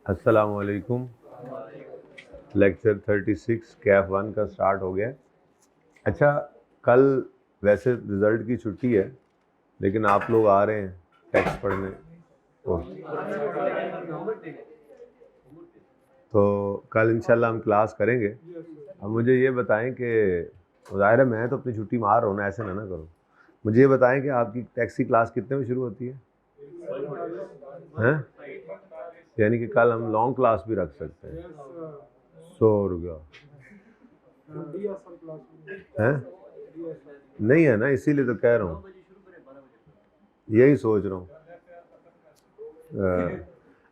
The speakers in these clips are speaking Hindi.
अस्सलामु अलैकुम। लेक्चर 36 कैफ 1 का स्टार्ट हो गया। अच्छा, कल वैसे रिज़ल्ट की छुट्टी है, लेकिन आप लोग आ रहे हैं टेक्स्ट पढ़ने, तो कल इंशाल्लाह हम क्लास करेंगे। अब मुझे ये बताएं कि ज़ाहिर है मैं तो अपनी छुट्टी मार रहा हूँ ना, ऐसे ना करो। मुझे ये बताएं कि आपकी टैक्स की क्लास कितने में शुरू होती है? हैं? यानी कि कल हम लॉन्ग क्लास भी रख सकते हैं। 100 रुपया है? नहीं है ना, इसीलिए तो कह रहा हूँ, यही सोच रहा हूँ।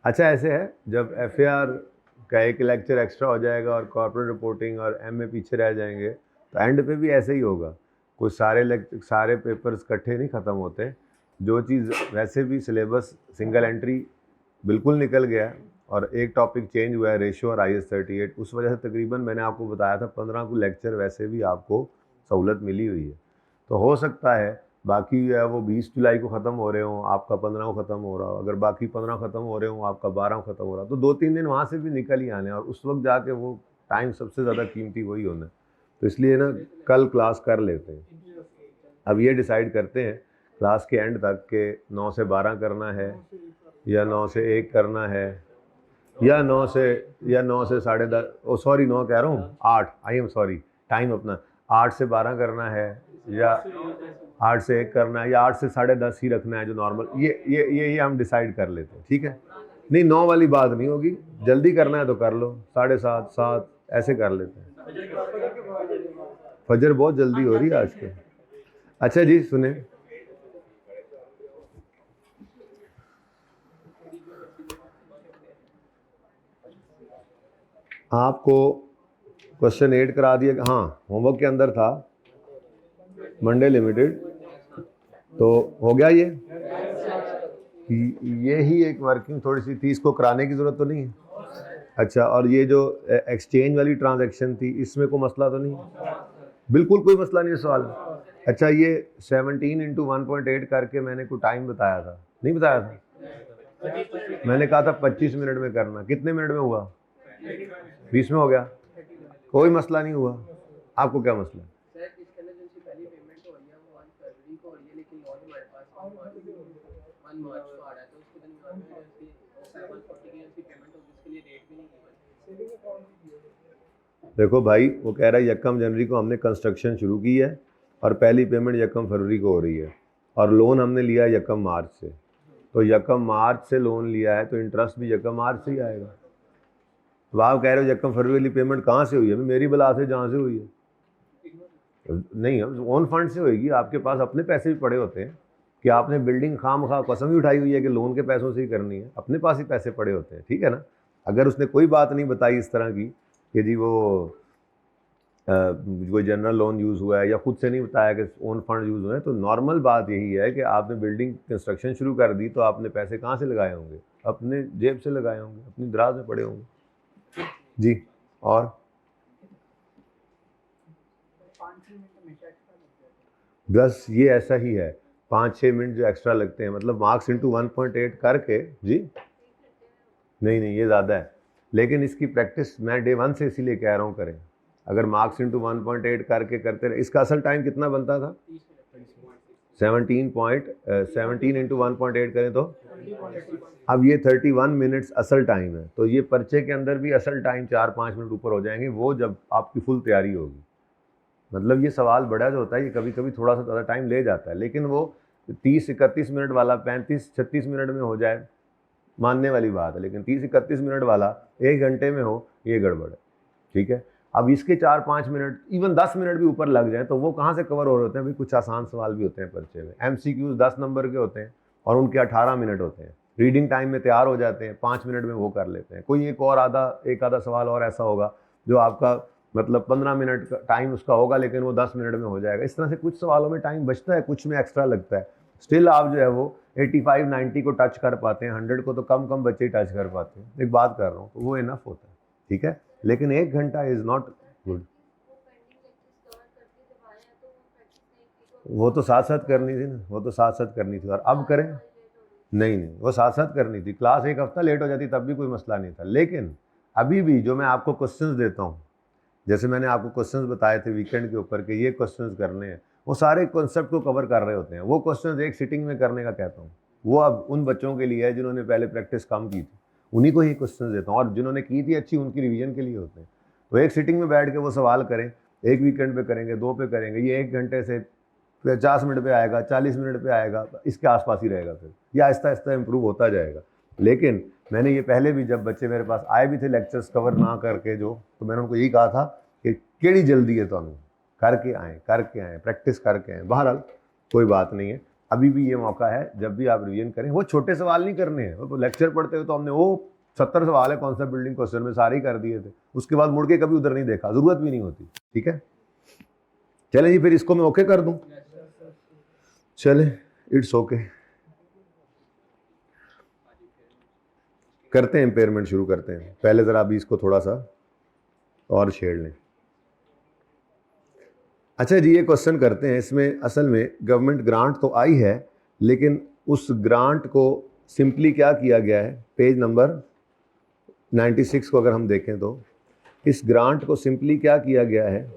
अच्छा, ऐसे है, जब FAR का एक लेक्चर एक्स्ट्रा हो जाएगा और कॉर्पोरेट रिपोर्टिंग और MA पीछे रह जाएंगे, तो एंड पे भी ऐसे ही होगा। कुछ सारे पेपर्स इकट्ठे नहीं ख़त्म होते। जो चीज़ वैसे भी सिलेबस सिंगल एंट्री बिल्कुल निकल गया है और एक टॉपिक चेंज हुआ है, रेशो और IS 38, उस वजह से तकरीबन मैंने आपको बताया था 15 को लेक्चर वैसे भी आपको सहूलत मिली हुई है। तो हो सकता है बाकी जो है वो 20 जुलाई को ख़त्म हो रहे हों, आपका 15 को ख़त्म हो रहा हो। अगर बाकी 15 ख़त्म हो रहे हों, आपका 12 को ख़त्म हो रहा हो, तो 2-3 दिन वहाँ से भी निकल ही आने, और उस वक्त जाके वो टाइम सबसे ज़्यादा कीमती वही होना है। तो इसलिए ना कल क्लास कर लेते हैं। अब ये डिसाइड करते हैं क्लास के एंड तक के 9 से 12 करना है या 9 से 1 करना है या 9 से 10:30, ओ सॉरी 9 कह रहा हूँ, 8, आई एम सॉरी, टाइम अपना 8 से 12 करना है या 8 से 1 करना है या 8 से 10:30 ही रखना है जो नॉर्मल। ये हम डिसाइड कर लेते हैं, ठीक है? नहीं, 9 वाली बात नहीं होगी, जल्दी करना है तो कर लो, 7:30 7 ऐसे कर लेते हैं। फजर बहुत जल्दी हो रही है आजकल। अच्छा जी, सुने, आपको क्वेश्चन 8 करा दिया, हाँ होमवर्क के अंदर था मंडे लिमिटेड, तो हो गया ये ही एक वर्किंग थोड़ी सी थी, इसको कराने की ज़रूरत तो नहीं है? अच्छा, और ये जो एक्सचेंज वाली ट्रांजैक्शन थी, इसमें कोई मसला तो नहीं? बिल्कुल कोई मसला नहीं है सवाल। अच्छा, ये 17 इंटू 1.8 करके मैंने कोई टाइम बताया था, नहीं बताया था? मैंने कहा था 25 मिनट में करना, कितने मिनट में हुआ? 20 में हो गया, कोई मसला नहीं हुआ। आपको क्या मसला है? देखो भाई, वो कह रहा है 1 जनवरी को हमने कंस्ट्रक्शन शुरू की है और पहली पेमेंट 1 फरवरी को हो रही है, और लोन हमने लिया 1 मार्च से। तो 1 मार्च से लोन लिया है तो इंटरेस्ट भी 1 मार्च से ही आएगा। तो आप कह रहे हो 1 फरवरी वाली पेमेंट कहाँ से हुई है? मेरी बला से, जहाँ से हुई है। नहीं, ओन फंड से होगी, आपके पास अपने पैसे भी पड़े होते हैं कि आपने बिल्डिंग खामखा कसम ही उठाई हुई है कि लोन के पैसों से ही करनी है, अपने पास ही पैसे पड़े होते हैं, ठीक है ना? अगर उसने कोई बात नहीं बताई इस तरह की कि जी वो कोई जनरल लोन यूज़ हुआ है, या खुद से नहीं बताया कि ओन फंड यूज़ हुए हैं, तो नॉर्मल बात यही है कि आपने बिल्डिंग कंस्ट्रक्शन शुरू कर दी तो आपने पैसे कहाँ से लगाए होंगे? अपने जेब से लगाए होंगे, अपनी दराज में पड़े होंगे जी। और बस ये ऐसा ही है, 5-6 मिनट जो एक्स्ट्रा लगते हैं, मतलब मार्क्स इंटू 1.8 करके जी। नहीं, ये ज़्यादा है, लेकिन इसकी प्रैक्टिस मैं डे 1 से इसीलिए कह रहा हूँ करें। अगर मार्क्स इंटू 1.8 करके करते रहे, इसका असल टाइम कितना बनता था? 17 इंटू 1.8 करें तो अब ये 31 मिनट्स असल टाइम है। तो ये पर्चे के अंदर भी असल टाइम 4-5 मिनट ऊपर हो जाएंगे, वो जब आपकी फुल तैयारी होगी। मतलब ये सवाल बड़ा जो होता है, ये कभी कभी थोड़ा सा ज़्यादा टाइम ले जाता है, लेकिन वो 30-31 मिनट वाला 35-36 मिनट में हो जाए, मानने वाली बात है। लेकिन 30-31 मिनट वाला 1 घंटे में हो, ये गड़बड़ है, ठीक है? अब इसके 4-5 मिनट, इवन 10 मिनट भी ऊपर लग जाए तो वो कहाँ से कवर हो रहे होते हैं भाई? कुछ आसान सवाल भी होते हैं पर्चे में, MCQs 10 नंबर के होते हैं और उनके 18 मिनट होते हैं, रीडिंग टाइम में तैयार हो जाते हैं, 5 मिनट में वो कर लेते हैं। कोई एक आधा सवाल और ऐसा होगा जो आपका मतलब 15 मिनट का टाइम उसका होगा, लेकिन वो 10 मिनट में हो जाएगा। इस तरह से कुछ सवालों में टाइम बचता है, कुछ में एक्स्ट्रा लगता है। स्टिल आप जो है वो 85-90 को टच कर पाते हैं, 100 को तो कम बच्चे ही टच कर पाते हैं, एक बात कर रहा हूँ, तो वो इनफ होता है, ठीक है? लेकिन 1 घंटा इज़ नॉट गुड। वो तो साथ साथ करनी थी ना, वो तो साथ साथ करनी थी, और अब करें? नहीं नहीं, वो साथ साथ करनी थी। क्लास एक हफ्ता लेट हो जाती तब भी कोई मसला नहीं था, लेकिन अभी भी जो मैं आपको क्वेश्चंस देता हूँ, जैसे मैंने आपको क्वेश्चंस बताए थे वीकेंड के ऊपर कि ये क्वेश्चंस करने हैं, वो सारे कॉन्सेप्ट को कवर कर रहे होते हैं। वो क्वेश्चंस एक सिटिंग में करने का कहता हूँ, वो अब उन बच्चों के लिए है जिन्होंने पहले प्रैक्टिस कम की थी, उन्हीं को ही क्वेश्चन देता हूँ, और जिन्होंने की थी अच्छी उनकी रिवीजन के लिए होते हैं। तो एक सिटिंग में बैठ के वो सवाल करें, एक वीकेंड पे करेंगे, 2 पे करेंगे, ये 1 घंटे से 50 मिनट पे आएगा, 40 मिनट पे आएगा, इसके आसपास ही रहेगा, फिर ये आहिस्ता आहिस्ता इंप्रूव होता जाएगा। लेकिन मैंने ये पहले भी, जब बच्चे मेरे पास आए भी थे लेक्चर्स कवर ना करके जो, तो मैंने उनको यही कहा था कि केड़ी जल्दी है, तो करके आएँ, प्रैक्टिस करके आएँ। बहरहाल कोई बात नहीं है, अभी भी ये मौका है, जब भी आप रिवीजन करें। वो छोटे सवाल नहीं करने हैं, वो लेक्चर पढ़ते हुए तो हमने वो 70 सवाल है कॉन्सेप्ट बिल्डिंग क्वेश्चन में, सारे ही कर दिए थे, उसके बाद मुड़ के कभी उधर नहीं देखा, जरूरत भी नहीं होती। ठीक है, चले जी, फिर इसको मैं ओके कर दूं। चले, इट्स ओके, करते हैं इम्पेयरमेंट शुरू करते हैं। पहले ज़रा अभी इसको थोड़ा सा और छेड़ लें। अच्छा जी, ये क्वेश्चन करते हैं, इसमें असल में गवर्नमेंट ग्रांट तो आई है, लेकिन उस ग्रांट को सिंपली क्या किया गया है, पेज नंबर 96 को अगर हम देखें तो इस ग्रांट को सिंपली क्या किया गया है,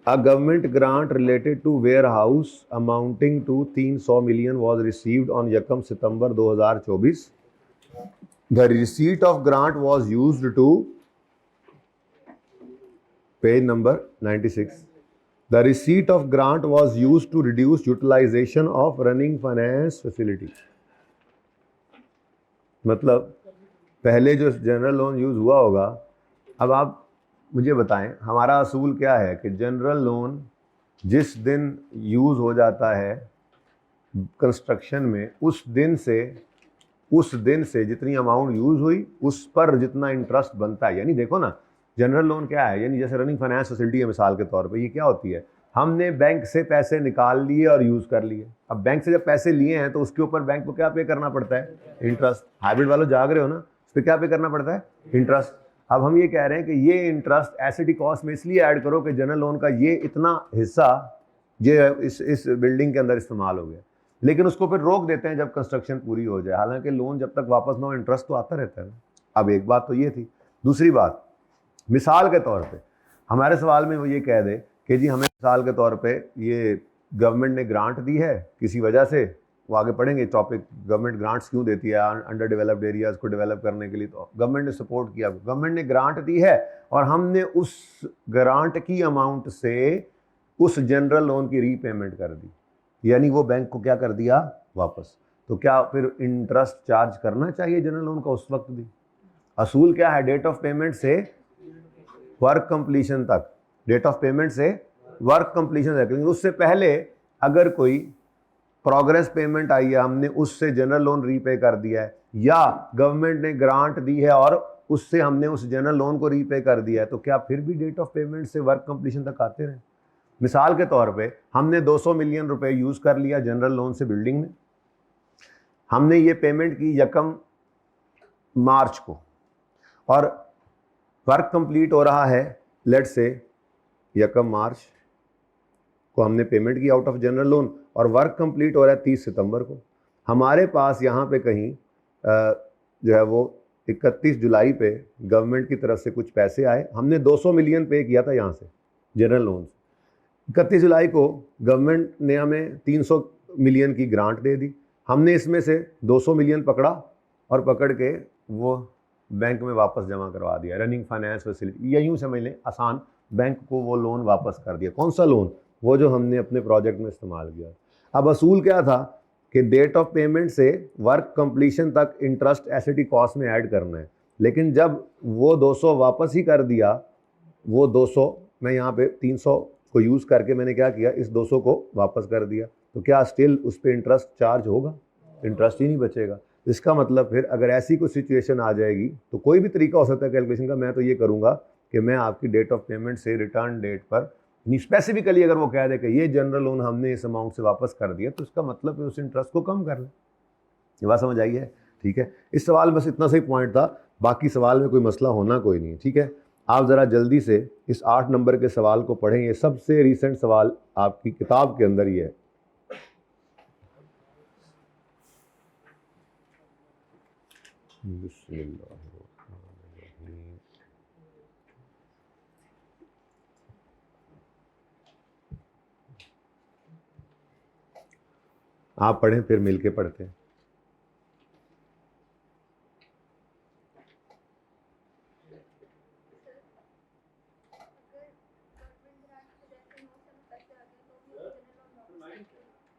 A government grant related to warehouse amounting to 300 million was received on 1 September 2024. The receipt of grant was used to, page number 96. The receipt of grant was used to reduce utilization of running finance facility. मतलब पहले जो जनरल लोन यूज़ हुआ होगा, अब आप मुझे बताएं, हमारा असूल क्या है कि जनरल लोन जिस दिन यूज़ हो जाता है कंस्ट्रक्शन में, उस दिन से जितनी अमाउंट यूज़ हुई उस पर जितना इंटरेस्ट बनता है। यानी देखो ना, जनरल लोन क्या है, यानी जैसे रनिंग फाइनेंस फैसिलिटी है मिसाल के तौर पे, ये क्या होती है, हमने बैंक से पैसे निकाल लिए और यूज़ कर लिए। अब बैंक से जब पैसे लिए हैं तो उसके ऊपर बैंक को क्या पे करना पड़ता है, इंटरेस्ट। हाइब्रिड वालों जाग रहे हो ना, उस पर क्या पे करना पड़ता है, इंटरेस्ट। अब हम ये कह रहे हैं कि ये इंटरेस्ट एसिडी कॉस्ट में इसलिए ऐड करो कि जनरल लोन का ये इतना हिस्सा ये इस बिल्डिंग के अंदर इस्तेमाल हो गया, लेकिन उसको फिर रोक देते हैं जब कंस्ट्रक्शन पूरी हो जाए। हालांकि लोन जब तक वापस ना हो इंटरेस्ट तो आता रहता है। अब एक बात तो ये थी। दूसरी बात, मिसाल के तौर पे हमारे सवाल में वो ये कह दे कि जी हमें मिसाल के तौर पे ये गवर्नमेंट ने ग्रांट दी है किसी वजह से, वो आगे पढ़ेंगे टॉपिक, गवर्नमेंट ग्रांट्स क्यों देती है अंडर डेवलप्ड एरियाज़ को डेवलप करने के लिए। तो गवर्नमेंट ने सपोर्ट किया, गवर्नमेंट ने ग्रांट दी है और हमने उस ग्रांट की अमाउंट से उस जनरल लोन की रीपेमेंट कर दी, यानी वो बैंक को क्या कर दिया, वापस। तो क्या फिर इंटरेस्ट चार्ज करना चाहिए जनरल लोन का उस वक्त भी? असूल क्या है, डेट ऑफ पेमेंट से वर्क कंप्लीशन तक, डेट ऑफ पेमेंट से वर्क कंप्लीशन तक। लेकिन उससे पहले अगर कोई प्रोग्रेस पेमेंट आई है, हमने उससे जनरल लोन रीपे कर दिया है, या गवर्नमेंट ने ग्रांट दी है और उससे हमने उस जनरल लोन को रीपे कर दिया है, तो क्या फिर भी डेट ऑफ पेमेंट से वर्क कंप्लीशन तक आते रहे? मिसाल के तौर पे हमने 200 मिलियन रुपए यूज़ कर लिया जनरल लोन से बिल्डिंग में, हमने ये पेमेंट की 1 मार्च को, और वर्क कंप्लीट हो रहा है लेट्स से 1 मार्च को हमने पेमेंट की आउट ऑफ जनरल लोन, और वर्क कंप्लीट हो रहा है 30 सितंबर को। हमारे पास यहाँ पे कहीं जो है वो 31 जुलाई पे गवर्नमेंट की तरफ से कुछ पैसे आए, हमने 200 मिलियन पे किया था यहाँ से जनरल लोन से। 31 जुलाई को गवर्नमेंट ने हमें 300 मिलियन की ग्रांट दे दी, हमने इसमें से 200 मिलियन पकड़ा और पकड़ के वो बैंक में वापस जमा करवा दिया, रनिंग फाइनेंस फैसिलिटी, या यूँ समझ लें आसान, बैंक को वो लोन वापस कर दिया। कौन सा लोन? वो जो हमने अपने प्रोजेक्ट में इस्तेमाल किया। अब असूल क्या था कि डेट ऑफ पेमेंट से वर्क कंप्लीशन तक इंटरेस्ट एसिडी कॉस्ट में ऐड करना है, लेकिन जब वो 200 वापस ही कर दिया, वो 200 मैं यहाँ पे 300 को यूज़ करके मैंने क्या किया, इस 200 को वापस कर दिया, तो क्या स्टिल उस पर इंटरेस्ट चार्ज होगा? इंटरेस्ट ही नहीं बचेगा। इसका मतलब फिर अगर ऐसी कोई सिचुएशन आ जाएगी तो कोई भी तरीका हो सकता है कैलकुलेशन का, मैं तो ये करूँगा कि मैं आपकी डेट ऑफ पेमेंट से रिटर्न डेट पर स्पेसिफिकली अगर वो कह दे कि ये जनरल लोन हमने इस अमाउंट से वापस कर दिया, तो इसका मतलब है उस इंटरेस्ट को कम कर लें। ये बात समझ आई है? ठीक है, इस सवाल बस इतना सही पॉइंट था, बाकी सवाल में कोई मसला होना कोई नहीं है। ठीक है, आप ज़रा जल्दी से इस 8 नंबर के सवाल को पढ़ें, ये सबसे रिसेंट सवाल आपकी किताब के अंदर ही है। बिस्मिल्लाहिर्रहमानिर्रहीम। आप पढ़ें फिर मिलके पढ़ते हैं।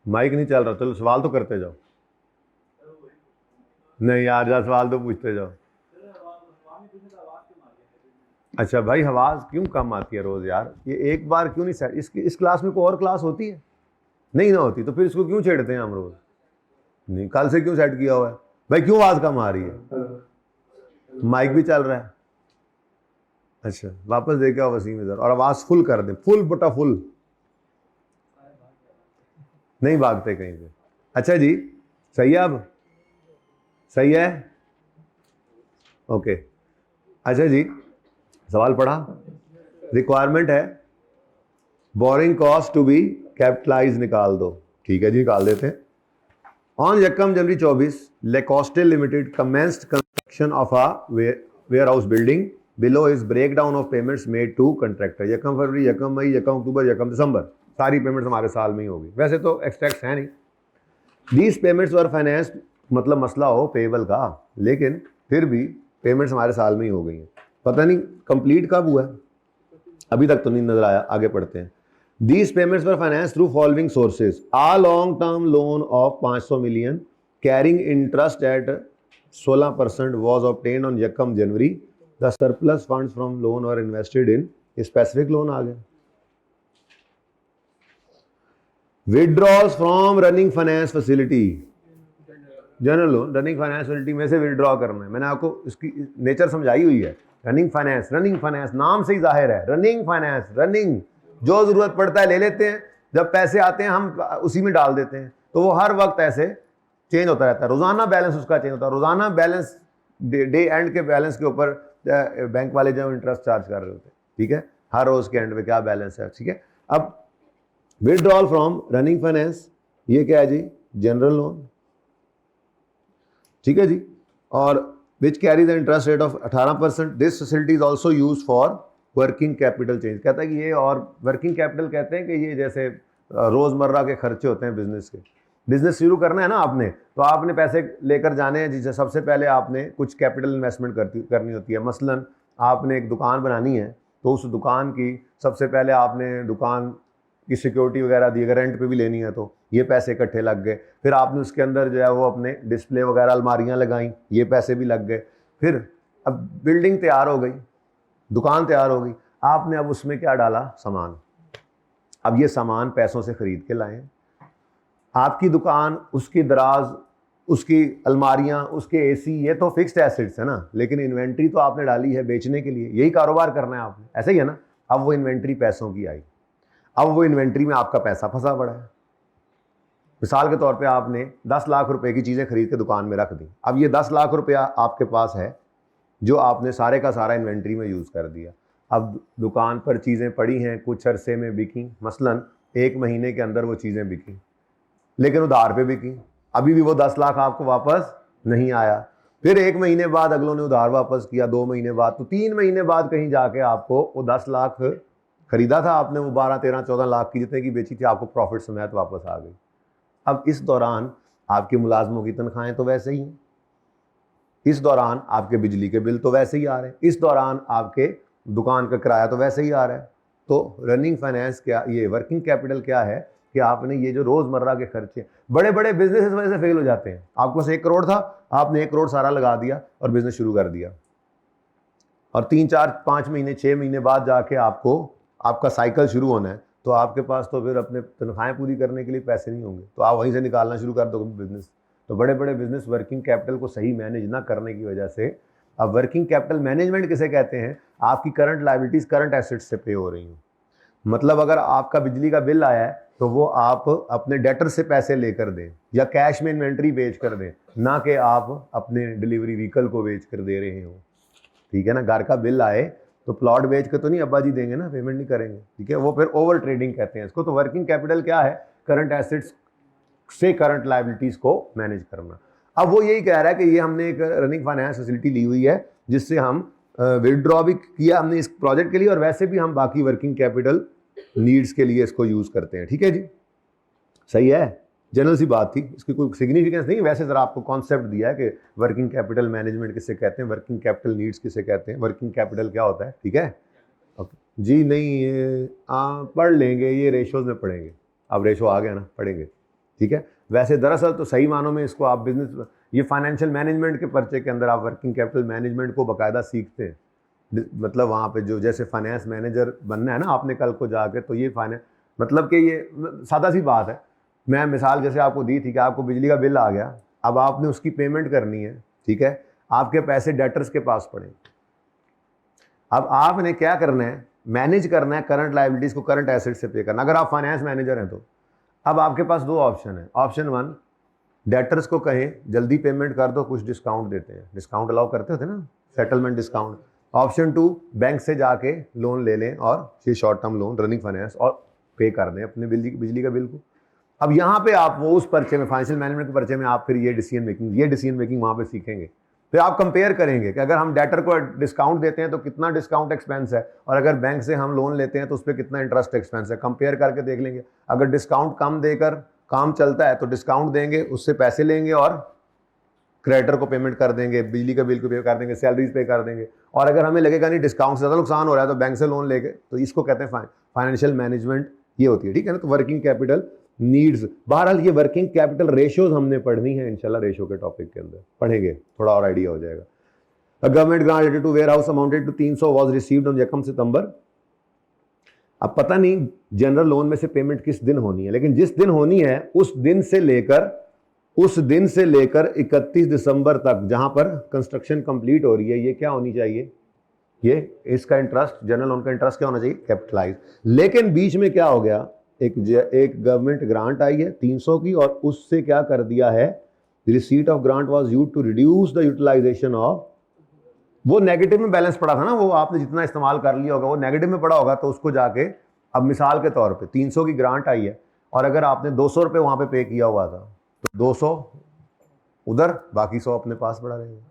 माइक नहीं चल रहा, चलो सवाल तो करते जाओ। नहीं यार, जा सवाल तो पूछते जाओ। अच्छा भाई, आवाज़ क्यों कम आती है रोज़ यार? ये एक बार क्यों नहीं सेट? इस क्लास में कोई और क्लास होती है? नहीं ना होती, तो फिर इसको क्यों छेड़ते हैं हम रोज़? नहीं, कल से क्यों सेट किया हुआ है भाई? क्यों आवाज़ कम आ रही है? माइक भी चल रहा है। अच्छा, वापस देखे आओ वसीम इधर, और आवाज़ फुल कर दें, फुल बटा फुल। नहीं भागते कहीं पे। अच्छा जी, सही है अब? सही है? ओके। अच्छा जी, सवाल पढ़ा। रिक्वायरमेंट है borrowing cost to be capitalize, निकाल दो। ठीक है जी, निकाल देते हैं। ऑन यकम जनवरी 24, Lacoste limited commenced construction of a warehouse building. Below is break down of payments made to contractor. यकम फरवरी, यकम मई, यकम अक्टूबर, यकम दिसंबर, सारी पेमेंट्स हमारे साल में ही होगी। वैसे तो एक्सट्रैक्ट्स है नहीं। दीज पेमेंट्स वर फाइनेंस्ड, मतलब मसला हो पेबल का, लेकिन फिर भी पेमेंट्स हमारे साल में ही हो गई हैं। पता नहीं कंप्लीट कब हुआ है, अभी तक तो नहीं नजर आया। आगे पढ़ते हैं। These payments were financed through following sources: a long-term loan of 500 million carrying interest at 16% was obtained on Yakam January. The surplus funds from loan were invested in specific loan। आ गया। Withdrawals from running finance facility, general loan running finance facility में से विड्रॉ करना है। मैंने आपको इसकी नेचर समझाई हुई है। रनिंग फाइनेंस नाम से ही जाहिर है। रनिंग फाइनेंस, रनिंग, जो जरूरत पड़ता है ले लेते हैं, जब पैसे आते हैं हम उसी में डाल देते हैं, तो वो हर वक्त ऐसे चेंज होता रहता है। रोजाना बैलेंस उसका चेंज होता है। रोजाना बैलेंस डे एंड के बैलेंस के ऊपर बैंक वाले जो इंटरेस्ट चार्ज कर रहे होते हैं। ठीक है, हर रोज के एंड में क्या बैलेंस है। ठीक है, अब विड्रॉल फ्रॉम रनिंग फाइनेंस, ये क्या है जी? General loan. ठीक है जी, और which carry the interest rate of 18%। This facility is also use for working capital change. कहता है कि ये, और वर्किंग कैपिटल कहते हैं कि ये जैसे रोजमर्रा के खर्चे होते हैं बिजनेस के। बिजनेस शुरू करना है ना आपने, तो आपने पैसे लेकर जाने हैं, जिससे सबसे पहले आपने कुछ कैपिटल इन्वेस्टमेंट करनी होती है। मसलन आपने एक दुकान बनानी है, तो उस दुकान की सबसे पहले आपने दुकान की सिक्योरिटी वगैरह दी, अगर रेंट पे भी लेनी है तो ये पैसे इकट्ठे लग गए। फिर आपने उसके अंदर जो है वो अपने डिस्प्ले वगैरह अलमारियां लगाई, ये पैसे भी लग गए। फिर अब बिल्डिंग तैयार हो गई, दुकान तैयार हो गई, आपने अब उसमें क्या डाला? सामान। अब ये सामान पैसों से खरीद के लाए। आपकी दुकान, उसकी दराज, उसकी अलमारियां, उसके एसी, ये तो फिक्स्ड एसेट्स है ना, लेकिन इन्वेंट्री तो आपने डाली है बेचने के लिए, यही कारोबार करना है आपने, ऐसा ही है ना। अब वो इन्वेंट्री पैसों की आई, अब वो इन्वेंट्री में आपका पैसा फंसा पड़ा है। मिसाल के तौर पे आपने 10 लाख रुपए की चीज़ें खरीद के दुकान में रख दी। अब ये 10 लाख रुपया आपके पास है, जो आपने सारे का सारा इन्वेंट्री में यूज़ कर दिया। अब दुकान पर चीज़ें पड़ी हैं, कुछ अरसे में बिकी, मसलन 1 महीने के अंदर वो चीज़ें बिकी, लेकिन उधार पे बिकी। अभी भी वो 10 लाख आपको वापस नहीं आया। फिर 1 महीने बाद अगलों ने उधार वापस किया, 2 महीने बाद, तो 3 महीने बाद कहीं जाके आपको वो 10 लाख खरीदा था आपने, वो 12, 13, 14 लाख की जितने की बेची थी, आपको प्रॉफिट समेत वापस आ गई। अब इस दौरान आपके मुलाजमों की तनख्वाहें तो वैसे ही, इस दौरान आपके बिजली के बिल तो वैसे ही आ रहे हैं, इस दौरान आपके दुकान का किराया तो वैसे ही आ रहा है। तो रनिंग फाइनेंस क्या, ये वर्किंग कैपिटल क्या है कि आपने ये जो रोजमर्रा के खर्चे, बड़े बड़े बिजनेस इस वजह से फेल हो जाते हैं। आपके पास 1 करोड़ था, आपने 1 करोड़ सारा लगा दिया और बिजनेस शुरू कर दिया, और 3, 4, 5 महीने, 6 महीने बाद जाके आपको आपका साइकिल शुरू होना है, तो आपके पास तो फिर अपने तनख्वाहें पूरी करने के लिए पैसे नहीं होंगे, तो आप वहीं से निकालना शुरू कर दो बिजनेस। तो बड़े बड़े बिजनेस वर्किंग कैपिटल को सही मैनेज ना करने की वजह से, अब वर्किंग कैपिटल मैनेजमेंट किसे कहते हैं? आपकी करंट लायबिलिटीज करंट एसेट्स से पे हो रही हैं। मतलब अगर आपका बिजली का बिल आया है, तो वो आप अपने डेटर से पैसे लेकर दें, या कैश में इन्वेंट्री बेच कर दें, ना कि आप अपने डिलीवरी व्हीकल को बेच कर दे रहे हो। ठीक है ना, घर का बिल आए तो प्लॉट बेच के तो नहीं अब्बा जी देंगे ना, पेमेंट नहीं करेंगे। ठीक है, वो फिर ओवर ट्रेडिंग कहते हैं इसको। तो वर्किंग कैपिटल क्या है? करंट एसेट्स से करंट लायबिलिटीज को मैनेज करना। अब वो यही कह रहा है कि ये हमने एक रनिंग फाइनेंस फैसिलिटी ली हुई है जिससे हम विदड्रॉ भी किया हमने इस प्रोजेक्ट के लिए, और वैसे भी हम बाकी वर्किंग कैपिटल नीड्स के लिए इसको यूज करते हैं। ठीक है जी, सही है, जनरल सी बात थी, इसकी कोई सिग्निफिकेंस नहीं। वैसे जरा आपको कॉन्सेप्ट दिया है कि वर्किंग कैपिटल मैनेजमेंट किसे कहते हैं, वर्किंग कैपिटल नीड्स किसे कहते हैं, वर्किंग कैपिटल क्या होता है। ठीक है जी, नहीं ये पढ़ लेंगे, ये रेशोज में पढ़ेंगे, अब रेशो आ गया ना, पढ़ेंगे। ठीक है, वैसे दरअसल तो सही मानों में इसको आप बिजनेस, ये फाइनेंशियल मैनेजमेंट के पर्चे के अंदर आप वर्किंग कैपिटल मैनेजमेंट को बाकायदा सीखते हैं। मतलब वहाँ पे जो जैसे फाइनेंस मैनेजर बनना है ना आपने कल को जाके, तो ये फाइनेंस मतलब कि ये सादा सी बात है। मैं मिसाल जैसे आपको दी थी कि आपको बिजली का बिल आ गया, अब आपने उसकी पेमेंट करनी है। ठीक है, आपके पैसे डेटर्स के पास पड़े, अब आपने क्या करना है, मैनेज करना है करंट लायबिलिटीज को करंट एसेट से पे करना। अगर आप फाइनेंस मैनेजर हैं तो अब आपके पास दो ऑप्शन है। ऑप्शन वन, डेटर्स को कहें जल्दी पेमेंट कर दो, कुछ डिस्काउंट देते हैं, डिस्काउंट अलाउ करते थे ना, settlement discount. Option two, bank से जाके लोन ले लें और ये short term loan running finance और पे कर दें अपने बिजली का बिल को। अब यहाँ पे आप वो उस पर्चे में, फाइनेंशियल मैनेजमेंट के पर्चे में आप फिर ये डिसीजन मेकिंग वहाँ पे सीखेंगे। फिर आप कंपेयर करेंगे कि अगर हम डेटर को डिस्काउंट देते हैं तो कितना डिस्काउंट एक्सपेंस है, और अगर बैंक से हम लोन लेते हैं तो उस पर कितना इंटरेस्ट एक्सपेंस है, कंपेयर करके देख लेंगे। अगर डिस्काउंट कम देकर काम चलता है तो डिस्काउंट देंगे, उससे पैसे लेंगे और क्रेडिटर को पेमेंट कर देंगे, बिजली का बिल को पे कर देंगे, सैलरीज पे कर देंगे। और अगर हमें लगेगा नहीं डिस्काउंट से ज़्यादा नुकसान हो रहा है तो बैंक से लोन लेके, तो इसको कहते हैं फाइनेंशियल मैनेजमेंट, ये होती है। ठीक है ना, तो वर्किंग कैपिटल नीड्स, बहरहाल ये वर्किंग कैपिटल रेशियोज हमने पढ़नी है इंशाल्लाह, रेशियो के टॉपिक के अंदर पढ़ेंगे, थोड़ा और आइडिया हो जाएगा। Government grant related to warehouse amounted to 300 was received on 1 सितंबर। अब पता नहीं जनरल लोन में से पेमेंट किस दिन होनी है, लेकिन जिस दिन होनी है उस दिन से लेकर 31 दिसंबर तक जहां पर कंस्ट्रक्शन कंप्लीट हो रही है, ये क्या होनी चाहिए, ये इसका इंटरेस्ट, जनरल लोन का इंटरेस्ट क्या होना चाहिए, कैपिटलाइज। लेकिन बीच में क्या हो गया, एक गवर्नमेंट ग्रांट आई है 300 की, और उससे क्या कर दिया है, receipt of grant was used to reduce the utilization of, वो नेगेटिव में बैलेंस पड़ा था ना, वो आपने जितना इस्तेमाल कर लिया होगा वो नेगेटिव में पड़ा होगा, तो उसको जाके अब मिसाल के तौर पे 300 की ग्रांट आई है और अगर आपने 200 रुपये वहाँ पे किया हुआ था तो 200 उधर, बाकी 100 अपने पास पड़ा रहेगा।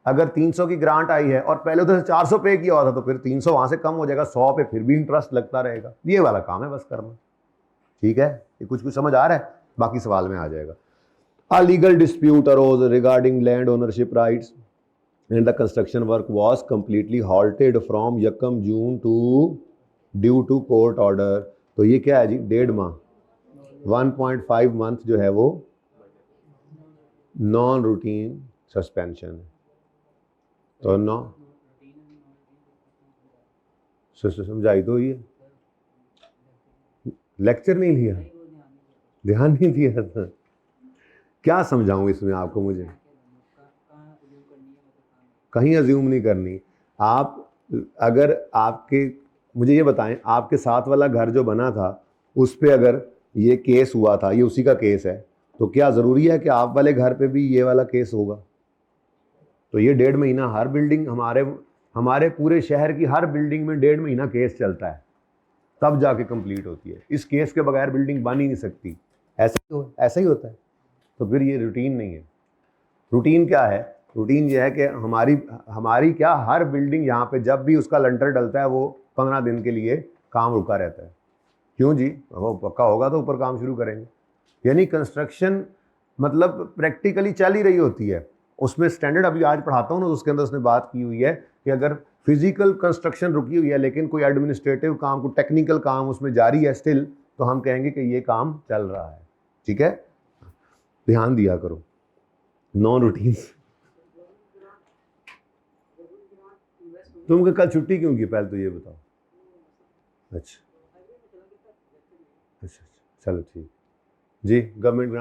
अगर 300 की ग्रांट आई है और पहले उधर से 400 पे किया हुआ था तो फिर 300 वहाँ से कम हो जाएगा, 100 पे फिर भी इंटरेस्ट लगता रहेगा। ये वाला काम है बस करना। ठीक है, ये कुछ समझ आ रहा है, बाकी सवाल में आ जाएगा। A legal dispute arose regarding land ownership rights and the construction work was completely halted from 1 June due to court order। तो ये क्या है जी, 1.5 माह, 1.5 मंथ जो है वो नॉन रूटीन सस्पेंशन है। तो समझाई तो ये लेक्चर नहीं लिया, ध्यान नहीं दिया था, क्या समझाऊं इसमें आपको, मुझे कहीं अज्यूम नहीं करनी। आप अगर आपके, मुझे ये बताएं, आपके साथ वाला घर जो बना था उस पे अगर ये केस हुआ था, ये उसी का केस है, तो क्या ज़रूरी है कि आप वाले घर पे भी ये वाला केस होगा? तो ये 1.5 महीना हर बिल्डिंग, हमारे पूरे शहर की हर बिल्डिंग में 1.5 महीना केस चलता है, तब जाके कंप्लीट होती है। इस केस के बगैर बिल्डिंग बन ही नहीं सकती, ऐसा ही होता है। तो फिर ये रूटीन नहीं है। रूटीन क्या है, रूटीन ये है कि हमारी क्या, हर बिल्डिंग यहाँ पे जब भी उसका लंटर डलता है वो 15 दिन के लिए काम रुका रहता है। क्यों जी, वो पक्का होगा तो ऊपर काम शुरू करेंगे। यानी कंस्ट्रक्शन मतलब प्रैक्टिकली चल ही रही होती है। उसमें स्टैंडर्ड अभी आज पढ़ाता हूँ ना, उसके अंदर उसने बात की हुई है कि अगर फिजिकल कंस्ट्रक्शन रुकी हुई है लेकिन कोई एडमिनिस्ट्रेटिव काम, कोई टेक्निकल काम उसमें जारी है स्टिल, तो हम कहेंगे कि ये काम चल रहा है। ठीक है, ध्यान दिया करो। नॉन रूटीन, तुमको कल छुट्टी क्यों की, पहले तो ये बताओ। अच्छा, चलो ठीक जी। गवर्नमेंट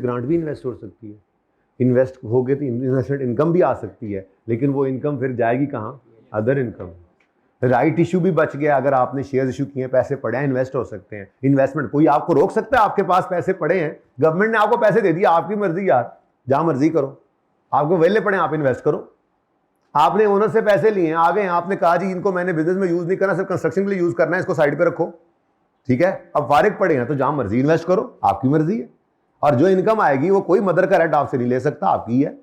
ग्रांट भी इन्वेस्ट हो सकती है, इन्वेस्ट हो गए तो इन्वेस्टमेंट इनकम भी आ सकती है, लेकिन वो इनकम फिर जाएगी कहाँ, अदर इनकम। राइट इशू भी बच गया, अगर आपने शेयर्स इशू किए, पैसे पड़े हैं, इन्वेस्ट हो सकते हैं। इन्वेस्टमेंट कोई आपको रोक सकता है? आपके पास पैसे पड़े हैं, गवर्नमेंट ने आपको पैसे दे दिए, आपकी मर्जी यार, जहाँ मर्जी करो, आपको वेले पड़े, आप इन्वेस्ट करो। आपने ओनर से पैसे लिए हैं, आ गए, आपने कहा जी इनको मैंने बिजनेस में यूज नहीं करना, सिर्फ कंस्ट्रक्शन के लिए यूज करना है, इसको साइड पे रखो। ठीक है, अब फारिग पड़े हैं तो जहाँ मर्जी इन्वेस्ट करो, आपकी मर्जी है। और जो इनकम आएगी वो कोई मदर का रेट आपसे नहीं ले सकता, आपकी है,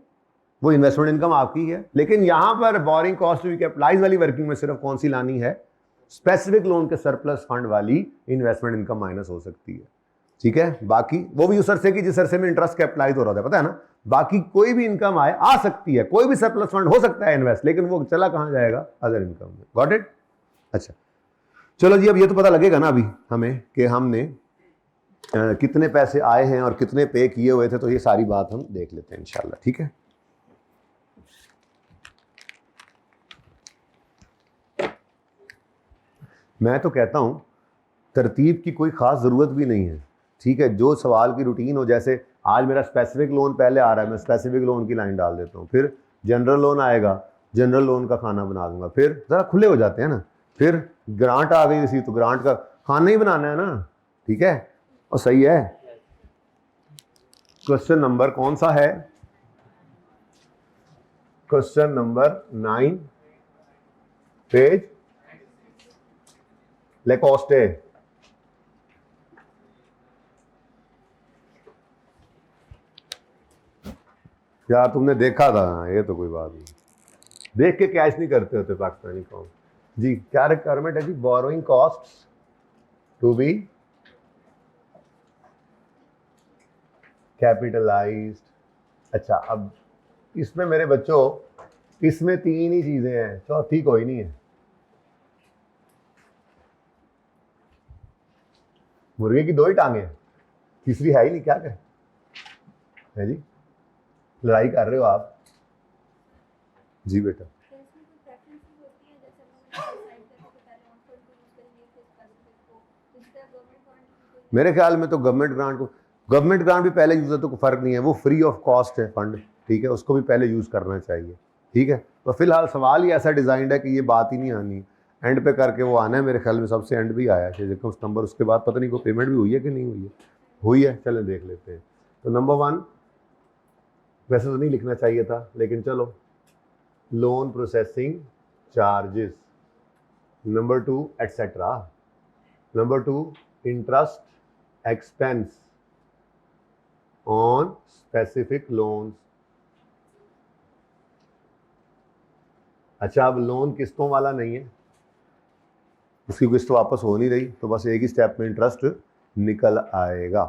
वो इन्वेस्टमेंट इनकम आपकी है। लेकिन यहां पर borrowing cost to be capitalized वाली वर्किंग में सिर्फ कौन सी लानी है, स्पेसिफिक लोन के सरप्लस फंड वाली इन्वेस्टमेंट इनकम माइनस हो सकती है, ठीक है। बाकी वो भी उस अरसे की जिस अरसे में इंटरेस्ट कैपिटलाइज हो रहा था, पता है ना। बाकी कोई भी इनकम आए आ सकती है, कोई भी सरप्लस फंड हो सकता है इन्वेस्ट, लेकिन वो चला कहां जाएगा, अदर इनकम में। Got it? अच्छा चलो जी, अब ये तो पता लगेगा ना अभी हमें कि हमने कितने पैसे आए हैं और कितने पे किए हुए थे, तो ये सारी बात हम देख लेते हैं इंशाल्लाह, ठीक है। मैं तो कहता हूं तरतीब की कोई खास जरूरत भी नहीं है, ठीक है। जो सवाल की रूटीन हो, जैसे आज मेरा स्पेसिफिक लोन पहले आ रहा है, मैं स्पेसिफिक लोन की लाइन डाल देता हूँ, फिर जनरल लोन आएगा, जनरल लोन का खाना बना दूंगा, फिर ज़रा खुले हो जाते हैं ना। फिर ग्रांट आ गई इसी, तो ग्रांट का खाना ही बनाना है ना, ठीक है। और सही है। क्वेश्चन नंबर कौन सा है? Question number 9, page Lacoste. यार तुमने देखा था, ये तो कोई बात नहीं, देख के कैश नहीं करते होते पाकिस्तानी कौम जी। क्या रिक्वायरमेंट है जी? Borrowing cost to be capitalized. अच्छा, अब इसमें मेरे बच्चों, इसमें 3 ही चीजें हैं, चौथी कोई नहीं है। मुर्गे की 2 ही टांगे, तीसरी है ही नहीं, क्या करें? है जी, लड़ाई कर रहे हो आप जी बेटा। मेरे ख्याल में तो गवर्नमेंट ग्रांट भी पहले यूज है, तो कोई फर्क नहीं है, वो फ्री ऑफ कॉस्ट है फंड, ठीक है, उसको भी पहले यूज करना चाहिए, ठीक है। तो फिलहाल सवाल ही ऐसा डिजाइंड है कि ये बात ही नहीं आनी, एंड पे करके वो आना है। मेरे ख्याल में सबसे एंड भी आया है उस नंबर, उसके बाद पता नहीं को पेमेंट भी हुई है कि नहीं हुई है। हुई है, चले देख लेते हैं। तो नंबर 1 वैसे तो नहीं लिखना चाहिए था, लेकिन चलो, loan processing charges. Number 2 etcetera. Number 2 interest expense on specific loans. अच्छा, अब लोन किस्तों वाला नहीं है, उसकी किस्त वापस हो नहीं रही, तो बस एक ही स्टेप में इंटरेस्ट निकल आएगा।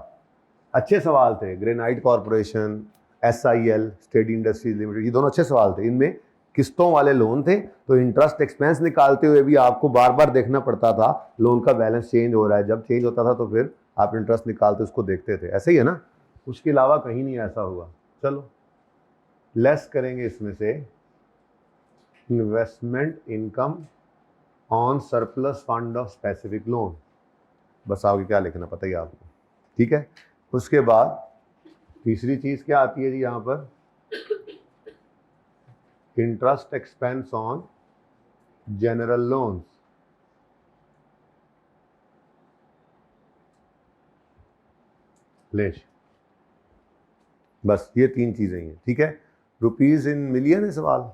अच्छे सवाल थे। Granite corporation, SIL, steady industries limited, ये दोनों अच्छे सवाल थे। इनमें किस्तों वाले लोन थे, तो इंटरेस्ट एक्सपेंस निकालते हुए भी आपको बार बार देखना पड़ता था लोन का बैलेंस चेंज हो रहा है। जब चेंज होता था तो फिर आप इंटरेस्ट निकालते उसको देखते थे, ऐसे ही है ना। उसके अलावा कहीं नहीं ऐसा हुआ। चलो लेस करेंगे इसमें से investment income on surplus fund of specific loan. बस आगे क्या लिखना पता ही आपको, ठीक है। उसके बाद तीसरी चीज क्या आती है जी यहां पर? Interest expense on general loans. लेश, बस ये 3 चीजें ही हैं, ठीक है। रुपीज इन मिलियन है सवाल।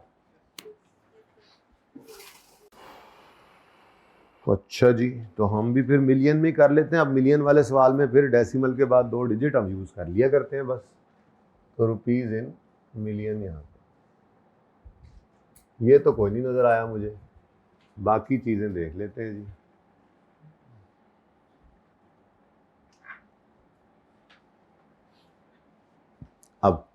अच्छा जी, तो हम भी फिर मिलियन में कर लेते हैं। अब मिलियन वाले सवाल में फिर डेसिमल के बाद 2 डिजिट हम यूज कर लिया करते हैं बस। तो रुपीज इन मिलियन यहाँ पर, ये तो कोई नहीं नजर आया मुझे, बाकी चीजें देख लेते हैं जी। अब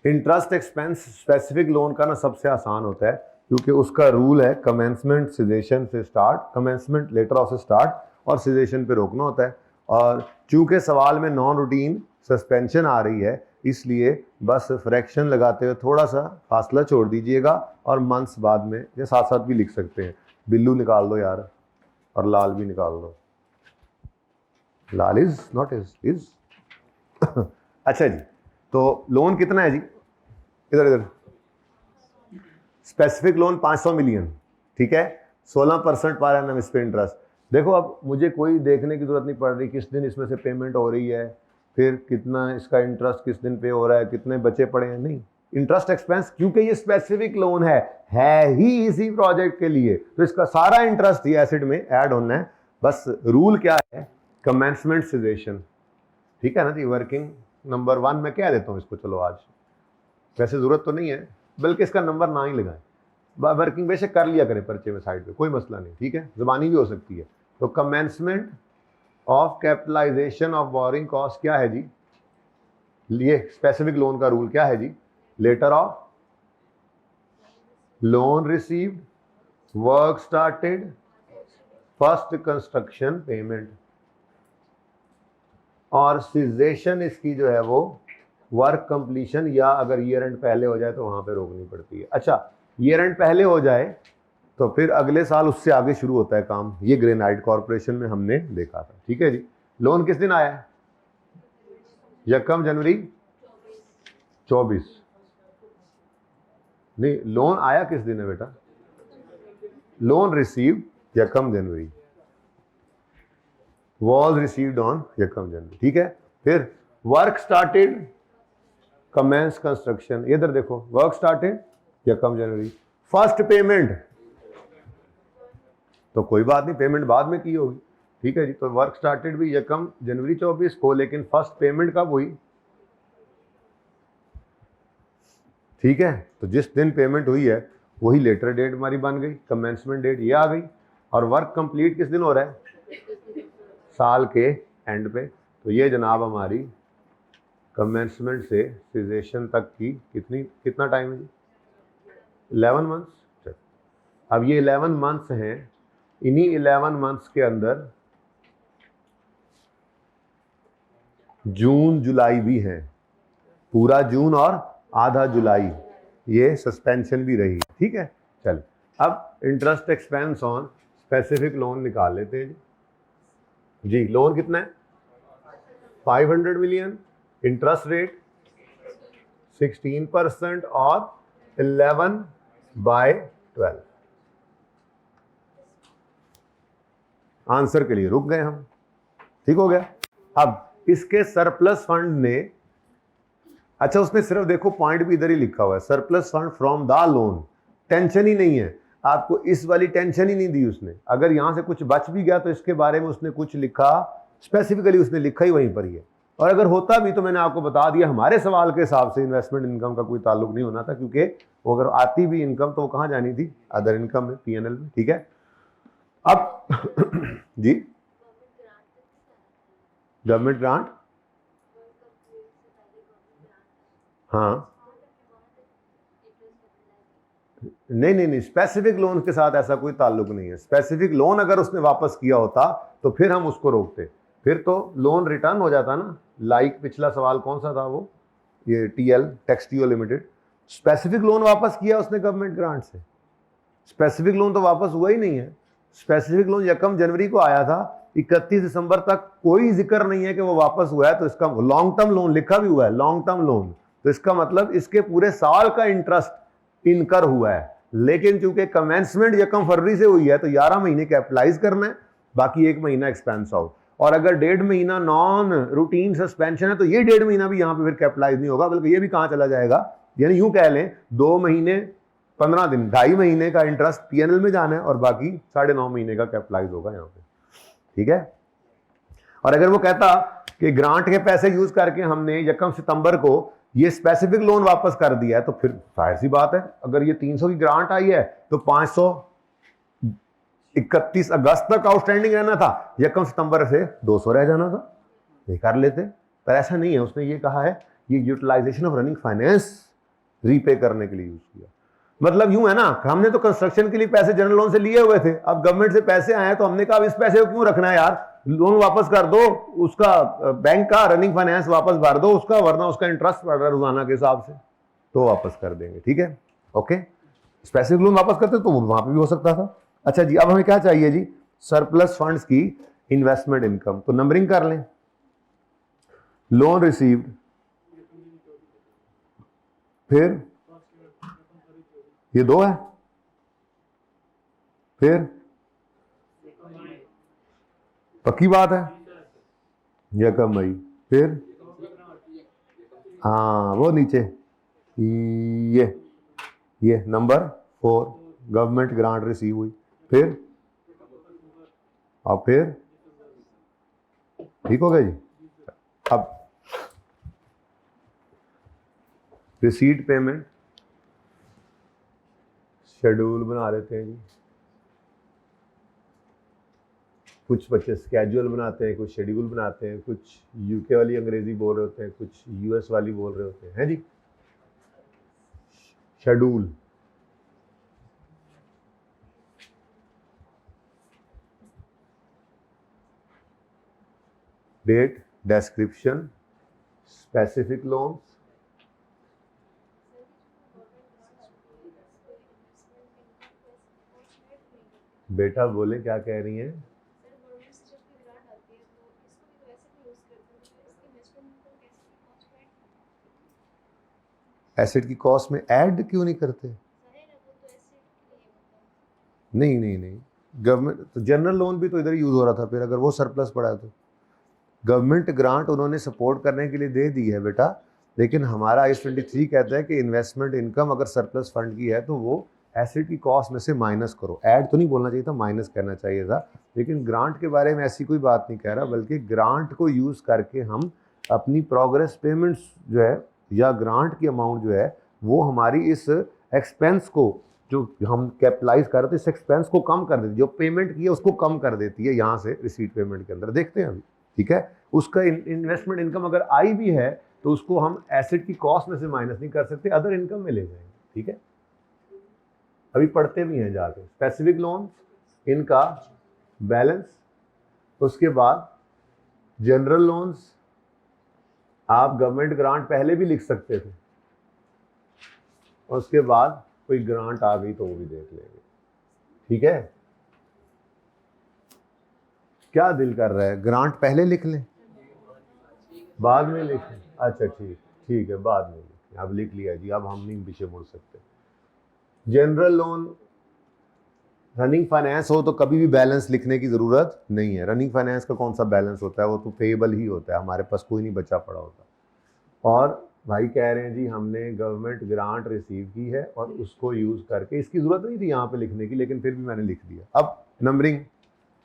इंटरेस्ट एक्सपेंस स्पेसिफिक लोन का ना सबसे आसान होता है, क्योंकि उसका रूल है कमेंसमेंट सिजेशन से स्टार्ट, कमेंसमेंट लेटर ऑफ से स्टार्ट और सिजेशन पे रोकना होता है। और चूंकि सवाल में नॉन रूटीन सस्पेंशन आ रही है, इसलिए बस फ्रैक्शन लगाते हुए थोड़ा सा फासला छोड़ दीजिएगा और मंथ्स बाद में या साथ साथ भी लिख सकते हैं। बिल्लू निकाल दो यार, और लाल भी निकाल दो। लाल इज नॉट इज अच्छा जी, तो लोन कितना है जी? इधर इधर स्पेसिफिक लोन 500 मिलियन, ठीक है। 16% पर एनम इस पे इंटरेस्ट। देखो, अब मुझे कोई देखने की जरूरत नहीं पड़ रही किस दिन इसमें से पेमेंट हो रही है, फिर कितना इसका इंटरेस्ट किस दिन पे हो रहा है, कितने बचे पड़े हैं, नहीं। इंटरेस्ट एक्सपेंस, क्योंकि ये स्पेसिफिक लोन है ही इसी प्रोजेक्ट के लिए, तो इसका सारा इंटरेस्ट ही एसिड में ऐड होना है। बस रूल क्या है? कमेंसमेंट सिजेशन, ठीक है ना जी। वर्किंग नंबर 1 मैं कह देता हूँ इसको, चलो आज, वैसे ज़रूरत तो नहीं है, बल्कि इसका नंबर ना ही लगाएं, वर्किंग बेशक कर लिया करें पर्चे में साइड पे, कोई मसला नहीं, ठीक है, ज़बानी भी हो सकती है। तो commencement of capitalization of borrowing cost क्या है जी, ये स्पेसिफिक लोन का रूल क्या है जी, letter of loan received, work started, first construction payment, और सीजेशन इसकी जो है वो वर्क कंप्लीशन, या अगर ईयर एंड पहले हो जाए तो वहां पे रोकनी पड़ती है। अच्छा, ईयर एंड पहले हो जाए तो फिर अगले साल उससे आगे शुरू होता है काम, ये ग्रेनाइट कॉर्पोरेशन में हमने देखा था, ठीक है जी। लोन किस दिन आया है, 1 जनवरी 24, नहीं लोन आया किस दिन है बेटा, loan received 1 January, was received on 1 जनवरी, ठीक है। फिर वर्क स्टार्टेड, कमेंस कंस्ट्रक्शन, इधर देखो, वर्क स्टार्टेड 1 जनवरी, फर्स्ट पेमेंट तो कोई बात नहीं, पेमेंट बाद में की होगी, ठीक है जी। तो वर्क स्टार्टेड भी 1 जनवरी 24 को, लेकिन फर्स्ट पेमेंट कब हुई, ठीक है। तो जिस दिन पेमेंट हुई है वही लेटर डेट हमारी बन गई, कमेंसमेंट डेट ये आ गई। और वर्क कंप्लीट किस दिन हो रहा है, साल के एंड पे। तो ये जनाब हमारी कमेंसमेंट से सीजेशन तक की कितना टाइम है जी, 11 मंथ्स। अब ये 11 मंथ्स हैं, इन्हीं 11 मंथ्स के अंदर जून जुलाई भी है, पूरा जून और आधा जुलाई ये सस्पेंशन भी रही, ठीक है। चल अब interest expense on specific loan निकाल लेते हैं जी। लोन कितना है, 500 मिलियन, इंटरेस्ट रेट 16% और 11/12। आंसर के लिए रुक गए हम, ठीक हो गया। अब इसके सरप्लस फंड ने, अच्छा उसने सिर्फ देखो पॉइंट भी इधर ही लिखा हुआ है, surplus fund from the loan, tension ही नहीं है आपको, इस वाली टेंशन ही नहीं दी उसने। अगर यहां से कुछ बच भी गया तो इसके बारे में उसने कुछ लिखा, स्पेसिफिकली उसने लिखा ही वहीं पर ही है। और अगर होता भी तो मैंने आपको बता दिया, हमारे सवाल के हिसाब से इन्वेस्टमेंट इनकम का कोई ताल्लुक नहीं होना था, क्योंकि वो अगर आती भी इनकम तो वो कहाँ जानी थी, अदर इनकम में, पीएनएल में, ठीक है। अब जी गवर्नमेंट ग्रांट, हाँ नहीं, स्पेसिफिक लोन के साथ ऐसा कोई ताल्लुक नहीं है। स्पेसिफिक लोन अगर उसने वापस किया होता तो फिर हम उसको रोकते, फिर तो लोन रिटर्न हो जाता ना। लाइक पिछला सवाल कौन सा था वो, ये टीएल टेक्सटियो लिमिटेड, स्पेसिफिक लोन वापस किया उसने गवर्नमेंट ग्रांट से, स्पेसिफिक लोन तो वापस हुआ ही नहीं है। स्पेसिफिक लोन 1 जनवरी को आया था, 31 दिसंबर तक कोई जिक्र नहीं है कि वो वापस हुआ है। तो इसका लॉन्ग टर्म लोन लिखा भी हुआ है, लॉन्ग टर्म लोन, तो इसका मतलब इसके पूरे साल का इंटरेस्ट इनकर हुआ है। लेकिन चूंकि कमेंसमेंट 1 फरवरी से हुई है तो 11 महीने कैपिटलाइज करना है, बाकी 1 महीना एक्सपेंस आउट। और अगर 1.5 महीना नॉन रूटीन सस्पेंशन है तो ये 1.5 महीना भी यहाँ पे फिर कैपिटलाइज नहीं होगा, बल्कि ये भी कहाँ चला जाएगा, यानी यूं कह लें 2 महीने 15 दिन, 2.5 महीने का इंटरेस्ट पीएनएल में जाना है और बाकी 9.5 महीने का कैपिटलाइज होगा यहाँ पे, ठीक है। और अगर वो कहता कि ग्रांट के पैसे यूज करके हमने 1 सितंबर को ये स्पेसिफिक लोन वापस कर दिया है, तो फिर जाहिर सी बात है, अगर ये 300 की ग्रांट आई है तो 531 अगस्त तक आउटस्टैंडिंग रहना था, 1 सितंबर से 200 रह जाना था, ये कर लेते। पर ऐसा नहीं है, उसने ये कहा है ये utilization of running finance repay करने के लिए यूज किया। मतलब यूं है ना, हमने तो कंस्ट्रक्शन के लिए पैसे जनरल लोन से लिए हुए थे, अब गवर्नमेंट से पैसे आए तो हमने कहा इस पैसे को क्यों रखना है यार, लोन वापस कर दो उसका, बैंक का रनिंग फाइनेंस वापस भर दो उसका, वरना उसका इंटरेस्ट बढ़ रहा है रोजाना के हिसाब से, तो वापस कर देंगे, ठीक है। ओके, स्पेसिफिक लोन वापस करते तो वहां पे भी हो सकता था। अच्छा जी, अब हमें क्या चाहिए जी, सरप्लस फंड्स की इन्वेस्टमेंट इनकम। तो नंबरिंग कर लें, लोन रिसीव्ड, फिर ये 2 है, फिर पक्की बात है 1 मई, फिर हाँ वो नीचे ये नंबर 4 गवर्नमेंट ग्रांट रिसीव हुई, फिर और फिर ठीक हो गया जी। अब रिसीट पेमेंट शेड्यूल बना लेते हैं जी। कुछ बच्चे स्केड्यूल बनाते हैं, कुछ शेड्यूल बनाते हैं, कुछ यूके वाली अंग्रेजी बोल रहे होते हैं, कुछ यूएस वाली बोल रहे होते हैं जी। Schedule date, description, specific loans, बेटा बोले क्या कह रही हैं? एसेट की कॉस्ट में ऐड क्यों नहीं करते? नहीं, गवर्नमेंट तो जनरल लोन भी तो इधर यूज हो रहा था, फिर अगर वो सरप्लस पड़ा है तो गवर्नमेंट ग्रांट उन्होंने सपोर्ट करने के लिए दे दी है बेटा, लेकिन हमारा I-23 कहता है कि इन्वेस्टमेंट इनकम अगर सरप्लस फंड की है तो वो एसेट की कॉस्ट में से माइनस करो। ऐड तो नहीं बोलना चाहिए था, माइनस कहना चाहिए था। लेकिन ग्रांट के बारे में ऐसी कोई बात नहीं कह रहा, बल्कि ग्रांट को यूज़ करके हम अपनी प्रोग्रेस पेमेंट्स जो है या ग्रांट की अमाउंट जो है वो हमारी इस एक्सपेंस को जो हम कैपिटलाइज कर रहे थे इस एक्सपेंस को कम कर देती है, जो पेमेंट की है उसको कम कर देती है यहाँ से रिसीट पेमेंट के अंदर। देखते हैं अभी, ठीक है। उसका इन्वेस्टमेंट इनकम अगर आई भी है तो उसको हम एसेट की कॉस्ट में से माइनस नहीं कर सकते, अदर इनकम में ले जाएंगे, ठीक है। अभी पढ़ते भी हैं जाके स्पेसिफिक लोन, इनका बैलेंस, उसके बाद जनरल लोन्स। आप गवर्नमेंट ग्रांट पहले भी लिख सकते थे, उसके बाद कोई ग्रांट आ गई तो वो भी देख लेंगे, ठीक है। क्या दिल कर रहा है, ग्रांट पहले लिख लें बाद में लिखें? अच्छा ठीक है, बाद में लिखें। अब लिख लिया जी, अब हम नहीं पीछे मुड़ सकते। जनरल लोन रनिंग फाइनेंस हो तो कभी भी बैलेंस लिखने की ज़रूरत नहीं है। रनिंग फाइनेंस का कौन सा बैलेंस होता है, वो तो पेएबल ही होता है, हमारे पास कोई नहीं बचा पड़ा होता। और भाई कह रहे हैं जी हमने गवर्नमेंट ग्रांट रिसीव की है और उसको यूज़ करके, इसकी ज़रूरत नहीं थी यहाँ पे लिखने की, लेकिन फिर भी मैंने लिख दिया। अब नंबरिंग,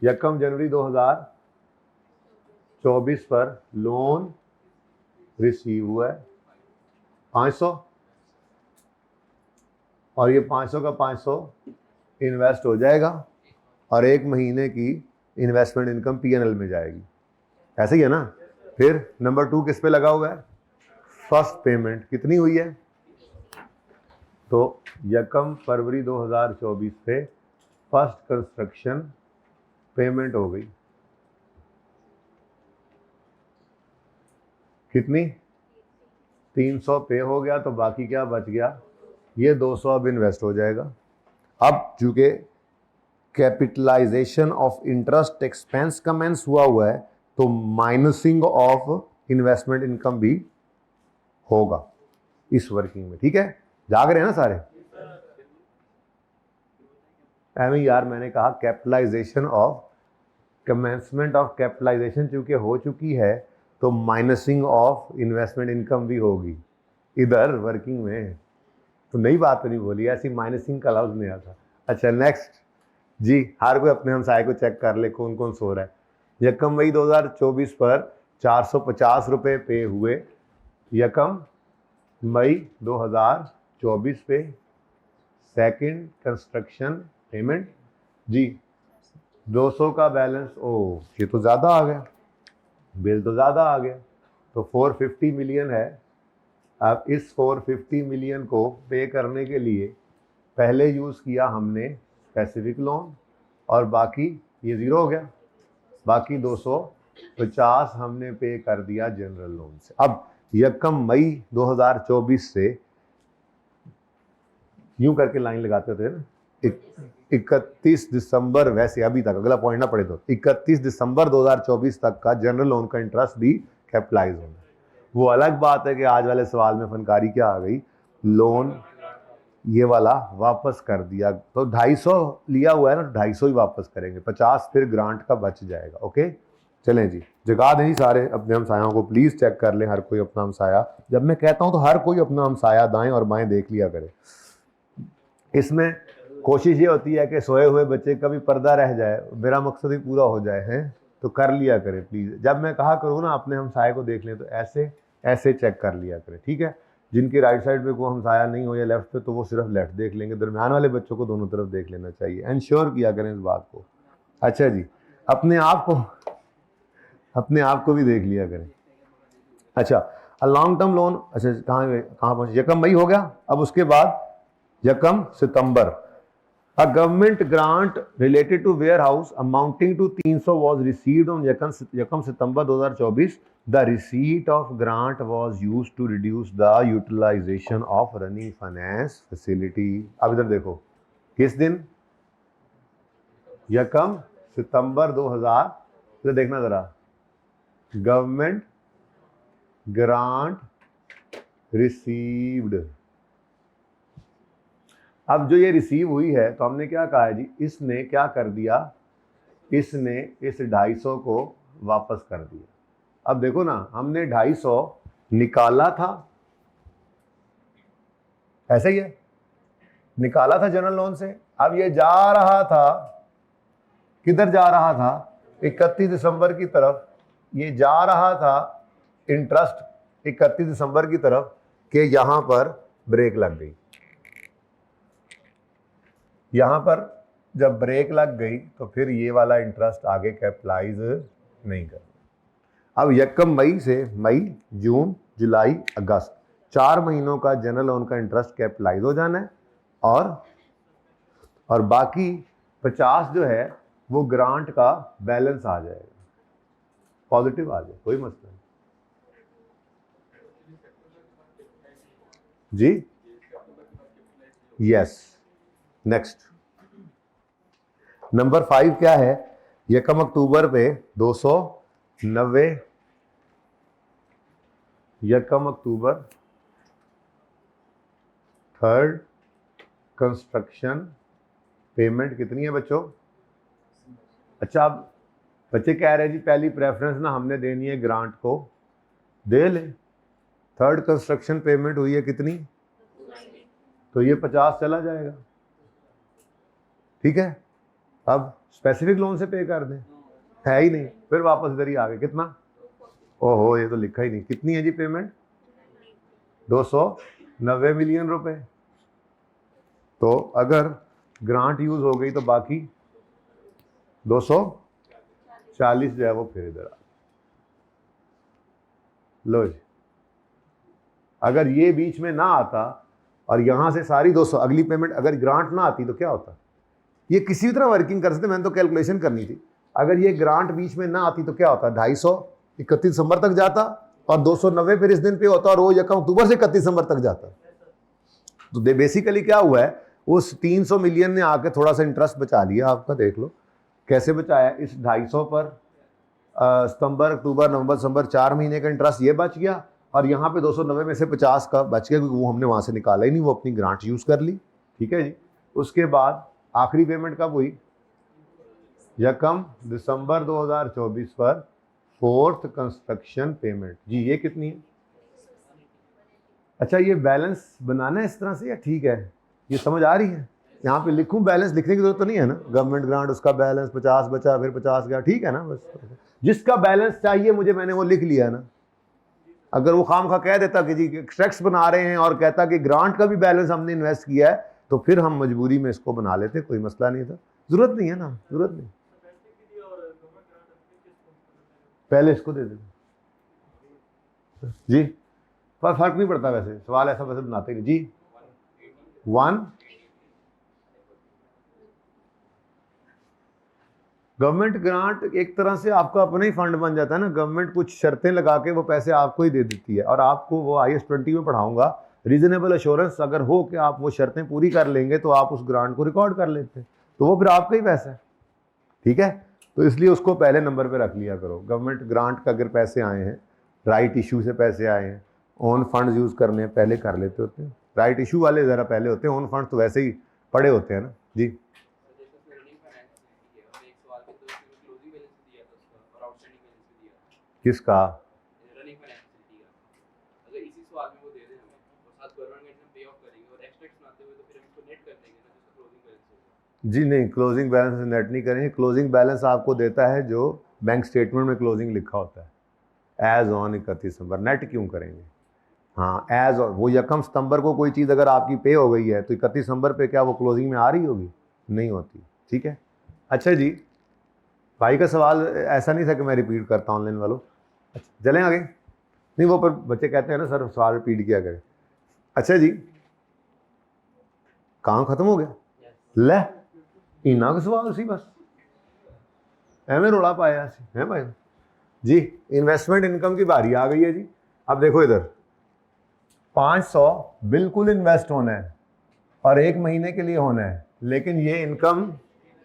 1 जनवरी 2024 पर लोन रिसीव हुआ है 500, और ये 500 का 500 इन्वेस्ट हो जाएगा और 1 महीने की इन्वेस्टमेंट इनकम पीएनएल में जाएगी, ऐसे ही है ना। फिर नंबर 2 किस पे लगा हुआ है, फर्स्ट पेमेंट कितनी हुई है, तो 1 फरवरी 2024 पे फर्स्ट कंस्ट्रक्शन पेमेंट हो गई, कितनी, 300 पे हो गया, तो बाकी क्या बच गया, ये 200 अब इन्वेस्ट हो जाएगा। अब चूंकि capitalization of interest expense commence हुआ है तो माइनसिंग ऑफ इन्वेस्टमेंट इनकम भी होगा इस वर्किंग में, ठीक है। जाग रहे हैं ना सारे? एवं यार मैंने कहा capitalization of, commencement of capitalization चूंकि हो चुकी है तो माइनसिंग ऑफ इन्वेस्टमेंट इनकम भी होगी इधर वर्किंग में। तो नई बात तो नहीं बोली, ऐसी माइनसिंग का लफ्ज नहीं आता। अच्छा नेक्स्ट जी, हर कोई अपने हमसाये को चेक कर ले कौन कौन सो रहा है। 1 मई 2024 पर 450 रुपये पे हुए, 1 मई 2024 पे सेकंड कंस्ट्रक्शन पेमेंट जी, 200 का बैलेंस, ओ ये तो ज़्यादा आ गया, बिल तो ज़्यादा आ गया, तो 450 मिलियन है। अब इस 450 मिलियन को पे करने के लिए पहले यूज़ किया हमने स्पेसिफिक लोन और बाकी ये ज़ीरो हो गया, बाकी 250 हमने पे कर दिया जनरल लोन से। अब 1 मई 2024 से यूं करके लाइन लगाते थे ना, 31 दिसंबर, वैसे अभी तक अगला पॉइंट ना पड़े तो 31 दिसंबर 2024 तक का जनरल लोन का इंटरेस्ट भी कैपिटलाइज होना। वो अलग बात है कि आज वाले सवाल में फनकारी क्या आ गई, लोन ये वाला वापस कर दिया तो 250 लिया हुआ है ना, 250 ही वापस करेंगे, 50 फिर ग्रांट का बच जाएगा। ओके चलें जी, जगा दें सारे अपने हमसायों को, प्लीज़ चेक कर लें हर कोई अपना हमसाया। जब मैं कहता हूं तो हर कोई अपना हमसाया दाएं और बाएं देख लिया करे। इसमें कोशिश ये होती है कि सोए हुए बच्चे का भी पर्दा रह जाए, मेरा मकसद ही पूरा हो जाए है। तो कर लिया करें प्लीज़। जब मैं कहा करूँ ना अपने हमसाये को देख लें तो ऐसे ऐसे चेक कर लिया करें, ठीक है। जिनकी राइट साइड पे कोई हमसाया नहीं हो या लेफ्ट पे, तो वो सिर्फ लेफ्ट देख लेंगे। दरमियान वाले बच्चों को दोनों तरफ देख लेना चाहिए, एंश्योर किया करें इस बात को। अच्छा जी, अपने आप को भी देख लिया करें। अच्छा, लॉन्ग टर्म लोन, अच्छा कहाँ पहुँचे, यकम मई हो गया। अब उसके बाद यकम सितंबर, a government grant related to warehouse amounting to 300 was received on यकम सितंबर 2024। The receipt of grant was used to reduce the utilization of running finance facility. अब इधर देखो, किस दिन, यकम सितंबर 2000, इधर देखना जरा, गवर्नमेंट ग्रांट रिसीव्ड। अब जो ये रिसीव हुई है तो हमने क्या कहा है जी, इसने क्या कर दिया, इसने इस 250 को वापस कर दिया। अब देखो ना, हमने 250 निकाला था, ऐसे ही है, निकाला था जनरल लोन से। अब ये जा रहा था, किधर जा रहा था, 31 दिसंबर की तरफ। ये जा रहा था इंटरेस्ट 31 दिसंबर की तरफ, कि यहां पर ब्रेक लग गई। यहां पर जब ब्रेक लग गई तो फिर ये वाला इंटरेस्ट आगे कैपिटलाइज नहीं करना। अब यकम मई से, मई, जून, जुलाई, अगस्त, 4 महीनों का जनरल लोन का इंटरेस्ट कैपिटलाइज हो जाना है, और बाकी 50 जो है वो ग्रांट का बैलेंस आ जाएगा, पॉजिटिव आ जाए, कोई मसला नहीं जी। यस, नेक्स्ट नंबर 5 क्या है, यकम अक्टूबर पे 290, यकम अक्टूबर थर्ड कंस्ट्रक्शन पेमेंट कितनी है बच्चों। अच्छा, अब बच्चे कह रहे हैं जी पहली प्रेफरेंस ना हमने देनी है ग्रांट को, दे ले। थर्ड कंस्ट्रक्शन पेमेंट हुई है कितनी, तो ये 50 चला जाएगा, ठीक है। अब स्पेसिफिक लोन से पे कर दें, है ही नहीं, फिर वापस इधर ही आ गए, कितना, ओहो ये तो लिखा ही नहीं, कितनी है जी पेमेंट, 290 मिलियन रुपए। तो अगर ग्रांट यूज हो गई तो बाकी 240 जो है वो फिर इधर आ, लो जी। अगर ये बीच में ना आता और यहां से सारी 200 अगली पेमेंट, अगर ग्रांट ना आती तो क्या होता, ये किसी भी तरह वर्किंग कर सकते, मैंने तो कैलकुलेशन करनी थी। अगर ये ग्रांट बीच में ना आती तो क्या होता, 250 31 दिसंबर तक जाता, और 290 फिर इस दिन पे होता, और वो यकम अक्टूबर से 31 दिसंबर तक जाता। तो बेसिकली क्या हुआ है, उस 300 मिलियन ने आके थोड़ा सा इंटरेस्ट बचा लिया आपका, देख लो कैसे बचाया। इस 250 पर सितंबर, अक्टूबर, नवंबर, दिसंबर 4 महीने का इंटरेस्ट ये बच गया, और यहाँ पे 290 में से 50 का बच गया, क्योंकि वो हमने वहाँ से निकाला ही नहीं, वो अपनी ग्रांट यूज़ कर ली, ठीक है जी। उसके बाद आखिरी पेमेंट कब हुई, यकम दिसंबर 2024 पर फोर्थ कंस्ट्रक्शन पेमेंट जी, ये कितनी है। अच्छा, ये बैलेंस बनाना है इस तरह से या ठीक है, ये समझ आ रही है। यहाँ पे लिखूं, बैलेंस लिखने की जरूरत तो नहीं है ना, गवर्नमेंट ग्रांट उसका बैलेंस 50 बचा, फिर 50 गया, ठीक है ना, बस जिसका बैलेंस चाहिए मुझे, मैंने वो लिख लिया ना। अगर वो खामखा कह देता कि जी टैक्स बना रहे हैं, और कहता कि ग्रांट का भी बैलेंस हमने इन्वेस्ट किया है, तो फिर हम मजबूरी में इसको बना लेते, कोई मसला नहीं था। जरूरत नहीं है ना, जरूरत नहीं, पहले इसको दे देते जी, पर फर्क नहीं पड़ता, वैसे सवाल ऐसा वैसे बनाते हैं जी। 1 गवर्नमेंट ग्रांट एक तरह से आपका अपना ही फंड बन जाता है ना, गवर्नमेंट कुछ शर्तें लगा के वो पैसे आपको ही दे देती है, और आपको वो IS-20 में पढ़ाऊंगा, रीजनेबल एश्योरेंस अगर हो कि आप वो शर्तें पूरी कर लेंगे तो आप उस ग्रांट को रिकॉर्ड कर लेते हैं, तो वो फिर आपका ही पैसा है, ठीक है। तो इसलिए उसको पहले नंबर पे रख लिया करो। गवर्नमेंट ग्रांट का अगर पैसे आए हैं, राइट इशू से पैसे आए हैं, ओन फंड्स यूज़ करने हैं, पहले कर लेते होते हैं। राइट इशू वाले ज़रा पहले होते हैं, ओन फंड्स तो वैसे ही पड़े होते हैं ना जी। किसका, जी नहीं, क्लोजिंग बैलेंस नेट नहीं करेंगे। क्लोजिंग बैलेंस आपको देता है जो बैंक स्टेटमेंट में क्लोजिंग लिखा होता है एज ऑन 31 दिसंबर, नेट क्यों करेंगे? हाँ एज ऑन, वो यकम सितंबर को कोई चीज़ अगर आपकी पे हो गई है तो 31 दिसंबर पे क्या वो क्लोजिंग में आ रही होगी? नहीं होती। ठीक है, अच्छा जी, भाई का सवाल ऐसा नहीं था कि मैं रिपीट करता ऑनलाइन वालों। अच्छा चलें आगे, नहीं वो पर बच्चे कहते हैं ना सर सवाल रिपीट किया करें। अच्छा जी, काम खत्म हो गया? ले इना का सवाल सी बस, एवं रोला पाया है भाई जी। इन्वेस्टमेंट इनकम की बारी आ गई है जी। अब देखो इधर 500 बिल्कुल इन्वेस्ट होना है और 1 महीने के लिए होना है, लेकिन ये इनकम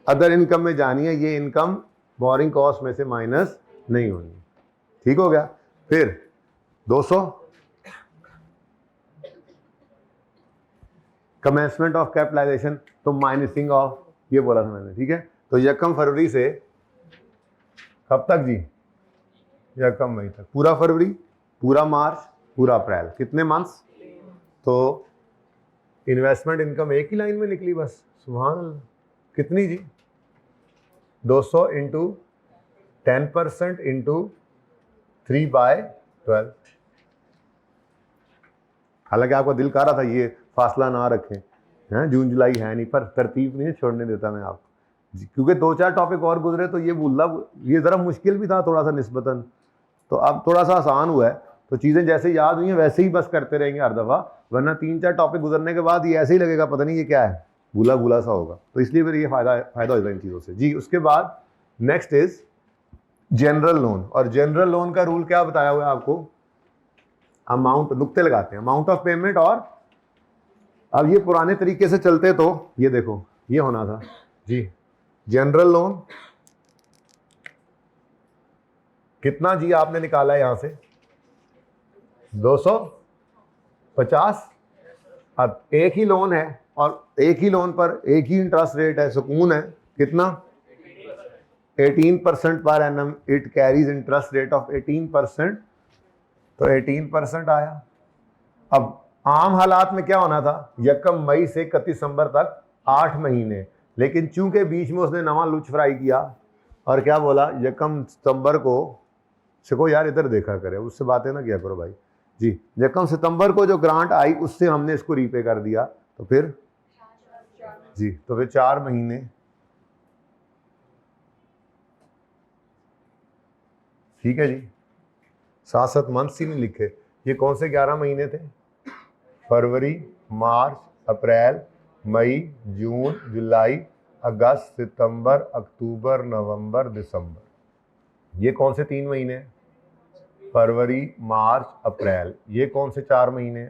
अदर इनकम में जानी है, ये इनकम बोरिंग कॉस्ट में से माइनस नहीं होनी। ठीक हो गया। फिर 200 कमेंसमेंट ऑफ कैपिटलाइजेशन, तो माइनसिंग ऑफ, ये बोला था मैंने। ठीक है, तो यकम फरवरी से कब तक जी? यकम मई तक, पूरा फरवरी, पूरा मार्च, पूरा अप्रैल, कितने मंथ्स? तो इन्वेस्टमेंट इनकम एक ही लाइन में निकली बस, सुभान अल्लाह। कितनी जी? 200 इंटू 10% इंटू 3/12। हालांकि आपका दिल कर रहा था ये फासला ना रखें, हैं जून जुलाई है नहीं, पर तरतीब नहीं छोड़ने देता मैं आपको, क्योंकि 2-4 टॉपिक और गुजरे तो ये भूलना, ये ज़रा मुश्किल भी था थोड़ा सा निस्बतन, तो अब थोड़ा सा आसान हुआ है। तो चीज़ें जैसे याद हुई हैं वैसे ही बस करते रहेंगे हर दफ़ा, वरना 3-4 टॉपिक गुजरने के बाद ये ऐसे ही लगेगा पता नहीं ये क्या है, भूला भूला सा होगा। तो इसलिए फिर ये फ़ायदा हो जाता है इन चीज़ों से जी। उसके बाद नेक्स्ट इज जनरल लोन, और जनरल लोन का रूल क्या बताया हुआ है आपको? अमाउंट, नुक्ते लगाते हैं, अमाउंट ऑफ पेमेंट, और अब ये पुराने तरीके से चलते तो ये देखो ये होना था जी। जनरल लोन कितना जी आपने निकाला है यहां से? 250। अब एक ही लोन है और एक ही लोन पर एक ही इंटरेस्ट रेट है, सुकून है, कितना? 18% per annum, it carries interest rate of 18%, तो 18% आया। अब आम हालात में क्या होना था? यकम मई से 31 दिसंबर तक 8 महीने, लेकिन चूंकि बीच में उसने नवा लुच फ्राई किया और क्या बोला, यकम सितंबर को, सिको यार इधर देखा करे, उससे बातें ना किया करो भाई जी। यकम सितंबर को जो ग्रांट आई उससे हमने इसको रीपे कर दिया, तो फिर जी, तो फिर 4 महीने, ठीक है जी। 7 मंथ्स ही नहीं लिखे, ये कौन से 11 महीने थे? फरवरी, मार्च, अप्रैल, मई, जून, जुलाई, अगस्त, सितंबर, अक्टूबर, नवंबर, दिसंबर। ये कौन से 3 महीने? फरवरी, मार्च, अप्रैल। ये कौन से 4 महीने?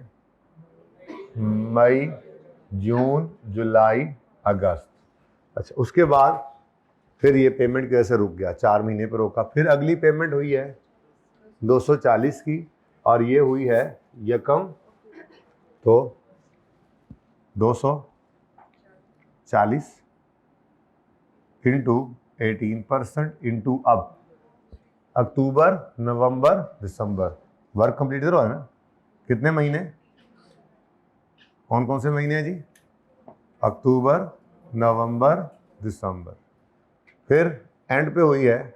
मई, जून, जुलाई, अगस्त। अच्छा, उसके बाद फिर ये पेमेंट की वजह से रुक गया, 4 महीने पर रोका। फिर अगली पेमेंट हुई है 240 की, और ये हुई है यकम, तो 240 इंटू 18% इंटू अब अक्टूबर, नवंबर, दिसंबर। वर्क कंप्लीट करो है ना? कितने महीने, कौन कौन से महीने हैं जी? अक्टूबर, नवंबर, दिसंबर। फिर एंड पे हुई है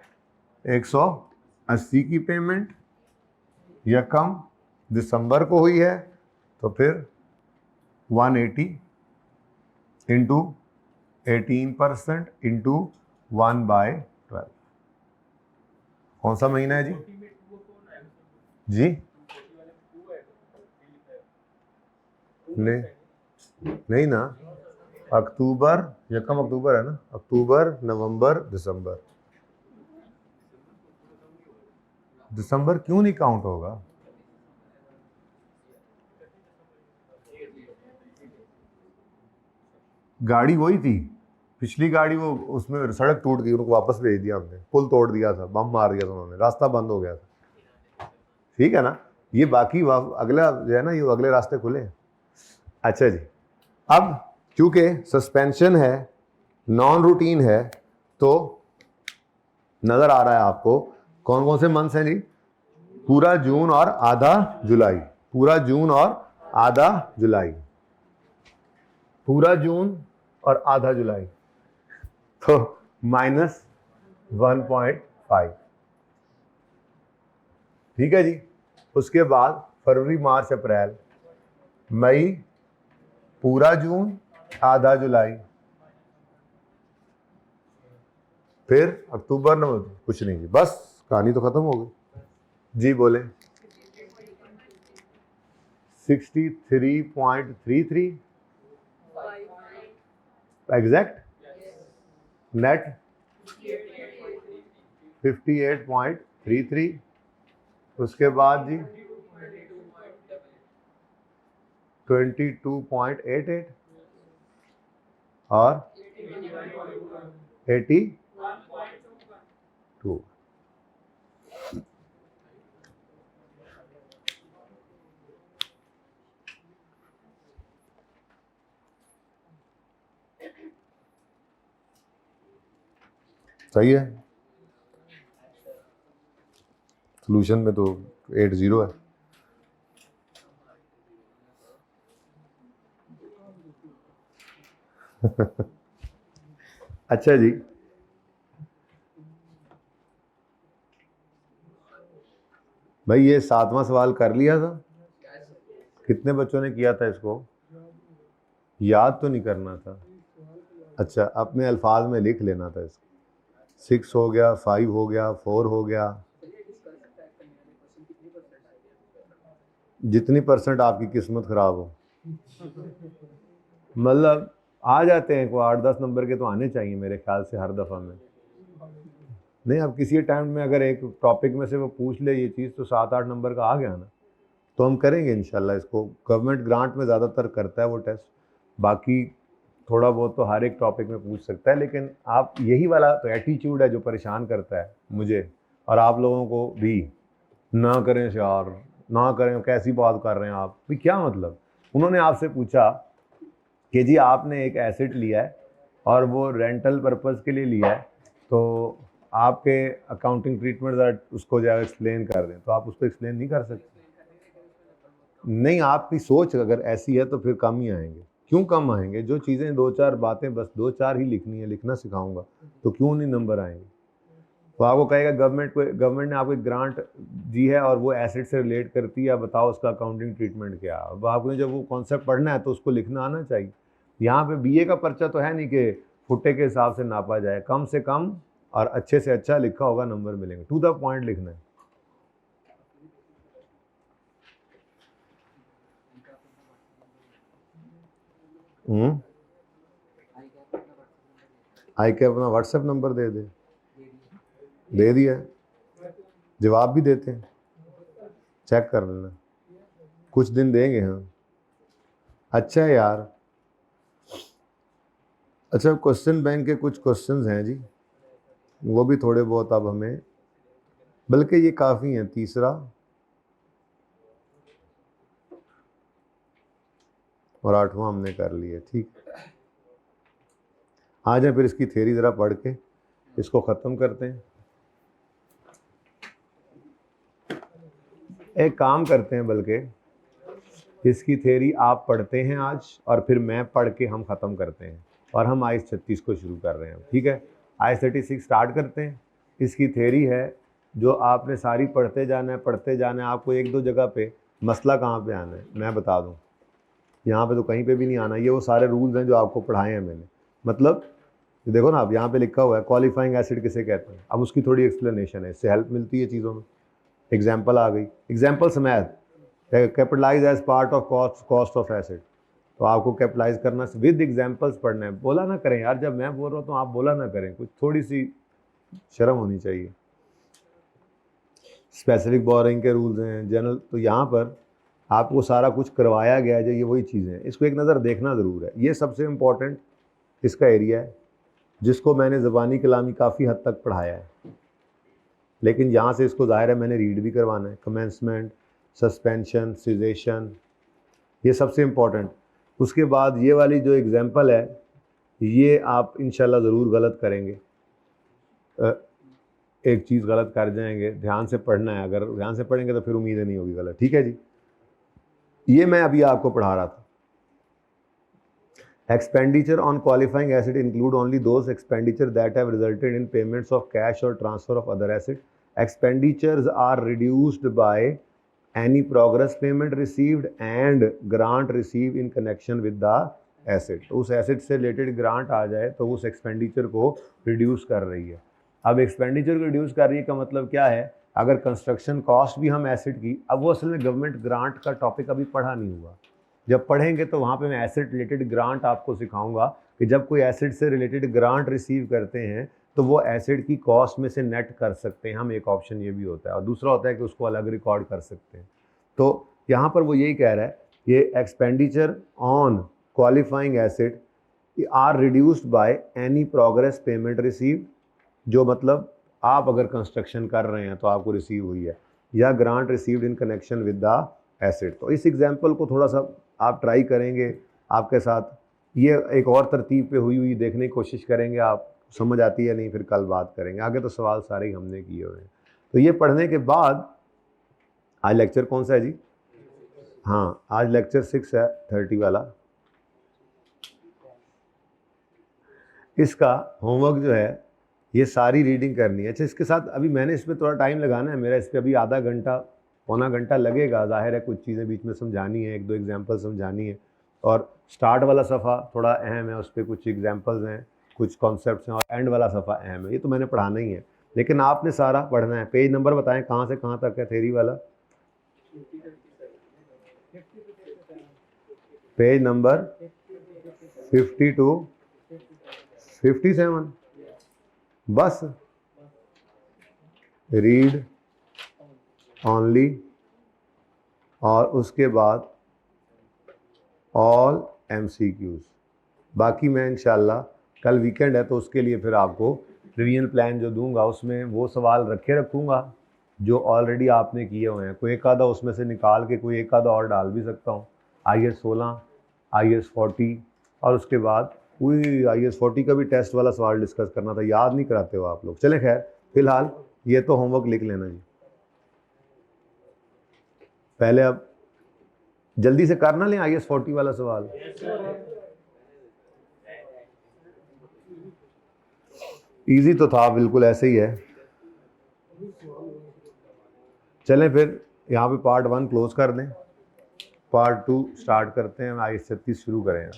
180 की पेमेंट, यकम दिसंबर को हुई है, तो फिर 180 इंटू 18% इंटू 1/12। कौन सा महीना है जी? जी नहीं, नहीं ना, अक्टूबर, यकम अक्टूबर है ना, अक्टूबर, नवंबर, दिसंबर। दिसंबर क्यों नहीं काउंट होगा? गाड़ी वही थी, पिछली गाड़ी, वो उसमें सड़क टूट गई, उनको वापस भेज दिया हमने, पुल तोड़ दिया था, बम मार दिया था उन्होंने, रास्ता बंद हो गया था। ठीक है ना, ये बाकी अगला जो है ना, ये अगले रास्ते खुले हैं। अच्छा जी, अब क्योंकि सस्पेंशन है, नॉन रूटीन है, तो नजर आ रहा है आपको कौन कौन से मंथ्स हैं जी? पूरा जून और आधा जुलाई, पूरा जून और आधा जुलाई, पूरा जून और आधा जुलाई, तो -1.5। ठीक है जी। उसके बाद फरवरी, मार्च, अप्रैल, मई, पूरा जून, आधा जुलाई, फिर अक्टूबर, नवंबर, कुछ नहीं जी, बस कहानी तो खत्म हो गई जी। बोले 63.33 एग्जैक्ट, नेट 58.33, उसके बाद जी 22.88 और 82। सही है, सोल्यूशन में तो 80 है। अच्छा जी, भाई ये 7वां सवाल कर लिया था? कितने बच्चों ने किया था इसको? याद तो नहीं करना था। अच्छा, अपने अल्फाज में लिख लेना था इसको। 6 हो गया, 5 हो गया, 4 हो गया, जितनी परसेंट आपकी किस्मत खराब हो। मतलब आ जाते हैं, कोई 8-10 नंबर के तो आने चाहिए मेरे ख्याल से हर दफ़ा में। नहीं, अब किसी टाइम में अगर एक टॉपिक में से वो पूछ ले ये चीज़ तो 7-8 नंबर का आ गया ना, तो हम करेंगे इंशाल्लाह इसको। गवर्नमेंट ग्रांट में ज़्यादातर करता है वो टेस्ट, बाकी थोड़ा बहुत तो हर एक टॉपिक में पूछ सकता है। लेकिन आप यही वाला तो एटीट्यूड है जो परेशान करता है मुझे और आप लोगों को भी। ना करें शार, ना करें, कैसी बात कर रहे हैं आप भी, क्या मतलब? उन्होंने आपसे पूछा कि जी आपने एक एसेट लिया है और वो रेंटल पर्पस के लिए लिया है, तो आपके अकाउंटिंग ट्रीटमेंट ज़रा उसको जो है एक्सप्लेन कर दें, तो आप उसको एक्सप्लेन नहीं कर सकते? नहीं, आपकी सोच अगर ऐसी है तो फिर कम ही आएंगे। क्यों कम आएंगे? जो चीज़ें 2-4 बातें बस 2-4 ही लिखनी है, लिखना सिखाऊंगा, तो क्यों नहीं नंबर आएंगे? तो आपको कहेगा गवर्नमेंट ने आपको एक ग्रांट दी है और वो एसेट से रिलेट करती है, बताओ उसका अकाउंटिंग ट्रीटमेंट क्या है। अब आपने जब वो कॉन्सेप्ट पढ़ना है तो उसको लिखना आना चाहिए। यहाँ पे बीए का पर्चा तो है नहीं कि फुट्टे के हिसाब से नापा जाए, कम से कम और अच्छे से अच्छा लिखा होगा, नंबर मिलेंगे। टू द पॉइंट लिखना है। आई के अपना व्हाट्सएप नंबर दे दिया, जवाब भी देते हैं, चेक कर लेना, कुछ दिन देंगे। हाँ अच्छा है यार। अच्छा, क्वेश्चन बैंक के कुछ क्वेश्चंस हैं जी, वो भी थोड़े बहुत अब हमें, बल्कि ये काफ़ी हैं। तीसरा और 8वां हमने कर लिया, ठीक। आ जाए फिर इसकी थ्योरी ज़रा पढ़ के इसको ख़त्म करते हैं। एक काम करते हैं, बल्कि इसकी थ्योरी आप पढ़ते हैं आज और फिर मैं पढ़ के हम ख़त्म करते हैं और हम आइस 36 को शुरू कर रहे हैं, ठीक है? आइस 36 स्टार्ट करते हैं। इसकी थ्योरी है जो आपने सारी पढ़ते जाना है, पढ़ते जाना है। आपको 1-2 जगह पे मसला कहाँ पे आना है मैं बता दूँ, यहाँ पे तो कहीं पे भी नहीं आना। ये वो सारे रूल्स हैं जो आपको पढ़ाए हैं मैंने। मतलब देखो ना, आप यहाँ पे लिखा हुआ है क्वालिफाइंग एसिड किसे कहते हैं। अब उसकी थोड़ी एक्सप्लेनेशन है, इससे हेल्प मिलती है चीज़ों में। एग्जाम्पल आ गई, एग्जाम्पल समैथ, capitalize as part of cost of asset. तो आपको कैपिटलाइज करना विद एग्जाम्पल्स पढ़ना है। बोला ना करें यार, जब मैं बोल रहा हूँ तो आप बोला ना करें, कुछ थोड़ी सी शर्म होनी चाहिए। स्पेसिफिक बोरिंग के रूल्स हैं, जनरल, तो यहाँ पर आपको सारा कुछ करवाया गया है जो ये वही चीज़ें हैं। इसको एक नज़र देखना ज़रूर है। ये सबसे इम्पोर्टेंट इसका एरिया है जिसको मैंने ज़बानी कलामी काफ़ी हद तक पढ़ाया है, लेकिन यहाँ से इसको ज़ाहिर है मैंने रीड भी करवाना है। कमेंसमेंट, सस्पेंशन, सीजेशन, ये सबसे इम्पोर्टेंट। उसके बाद ये वाली जो एग्जाम्पल है ये आप इंशाल्लाह ज़रूर गलत करेंगे, एक चीज़ गलत कर जाएंगे। ध्यान से पढ़ना है, अगर ध्यान से पढ़ेंगे तो फिर उम्मीद नहीं होगी गलत, ठीक है जी? ये मैं अभी आपको पढ़ा रहा था। Expenditure on qualifying asset include only those expenditure that have resulted in payments of cash और transfer of other asset expenditures are reduced by any progress payment received and grant receive in connection with the asset. तो उस एसेट से रिलेटेड ग्रांट आ जाए तो उस एक्सपेंडिचर को रिड्यूस कर रही है। अब एक्सपेंडिचर को रिड्यूस कर रही है का मतलब क्या है, अगर कंस्ट्रक्शन कॉस्ट भी हम एसेट की, अब वो असल में गवर्नमेंट ग्रांट का टॉपिक अभी पढ़ा नहीं हुआ, जब पढ़ेंगे तो वहाँ पे मैं एसेट रिलेटेड ग्रांट आपको सिखाऊंगा कि जब कोई एसेट से रिलेटेड ग्रांट रिसीव करते हैं तो वो एसेट की कॉस्ट में से नेट कर सकते हैं हम, एक ऑप्शन ये भी होता है, और दूसरा होता है कि उसको अलग रिकॉर्ड कर सकते हैं। तो यहाँ पर वो यही कह रहा है, ये expenditure on qualifying asset are reduced by any progress payment receive, जो मतलब आप अगर कंस्ट्रक्शन कर रहे हैं तो आपको रिसीव हुई है, या grant received in connection with the asset. तो इस एग्जांपल को थोड़ा सा आप ट्राई करेंगे, आपके साथ ये एक और तरतीब पे हुई देखने की कोशिश करेंगे, आप समझ आती है नहीं फिर कल बात करेंगे आगे। तो सवाल सारे ही हमने किए हुए हैं। तो ये पढ़ने के बाद आज लेक्चर कौन सा है जी? हाँ, आज लेक्चर 6 है, 30 वाला। इसका होमवर्क जो है ये सारी रीडिंग करनी है। अच्छा, इसके साथ अभी मैंने इसमें थोड़ा टाइम लगाना है, मेरा इस पर अभी आधा घंटा पौना घंटा लगेगा। जाहिर है कुछ चीज़ें बीच में समझानी है, एक दो एग्जांपल समझानी है, और स्टार्ट वाला सफ़ा थोड़ा अहम है, उस पर कुछ एग्जांपल्स हैं, कुछ कॉन्सेप्ट्स हैं, और एंड वाला सफ़ा अहम है। ये तो मैंने पढ़ाना ही है, लेकिन आपने सारा पढ़ना है। पेज नंबर बताएं कहाँ से कहाँ तक है थेरी वाला? Page number 50 to 57। बस रीड ओनली, और उसके बाद ऑल MCQs। बाकी मैं इंशाल्लाह कल वीकेंड है तो उसके लिए फिर आपको रिवीजन प्लान जो दूंगा उसमें वो सवाल रखे रखूँगा जो ऑलरेडी आपने किए हुए हैं। कोई एक आधा उसमें से निकाल के कोई एक आधा और डाल भी सकता हूँ। IS 16, IS 40, और उसके बाद कोई IS 40 का भी टेस्ट वाला सवाल डिस्कस करना था, याद नहीं कराते हो आप लोग। चलें खैर, फिलहाल ये तो होमवर्क लिख लेना जी। पहले अब जल्दी से करना लें IS 40 वाला सवाल। इजी तो था, बिल्कुल ऐसे ही है। चलें फिर यहाँ पे पार्ट 1 क्लोज कर दें, पार्ट 2 स्टार्ट करते हैं। IS 36 शुरू करें।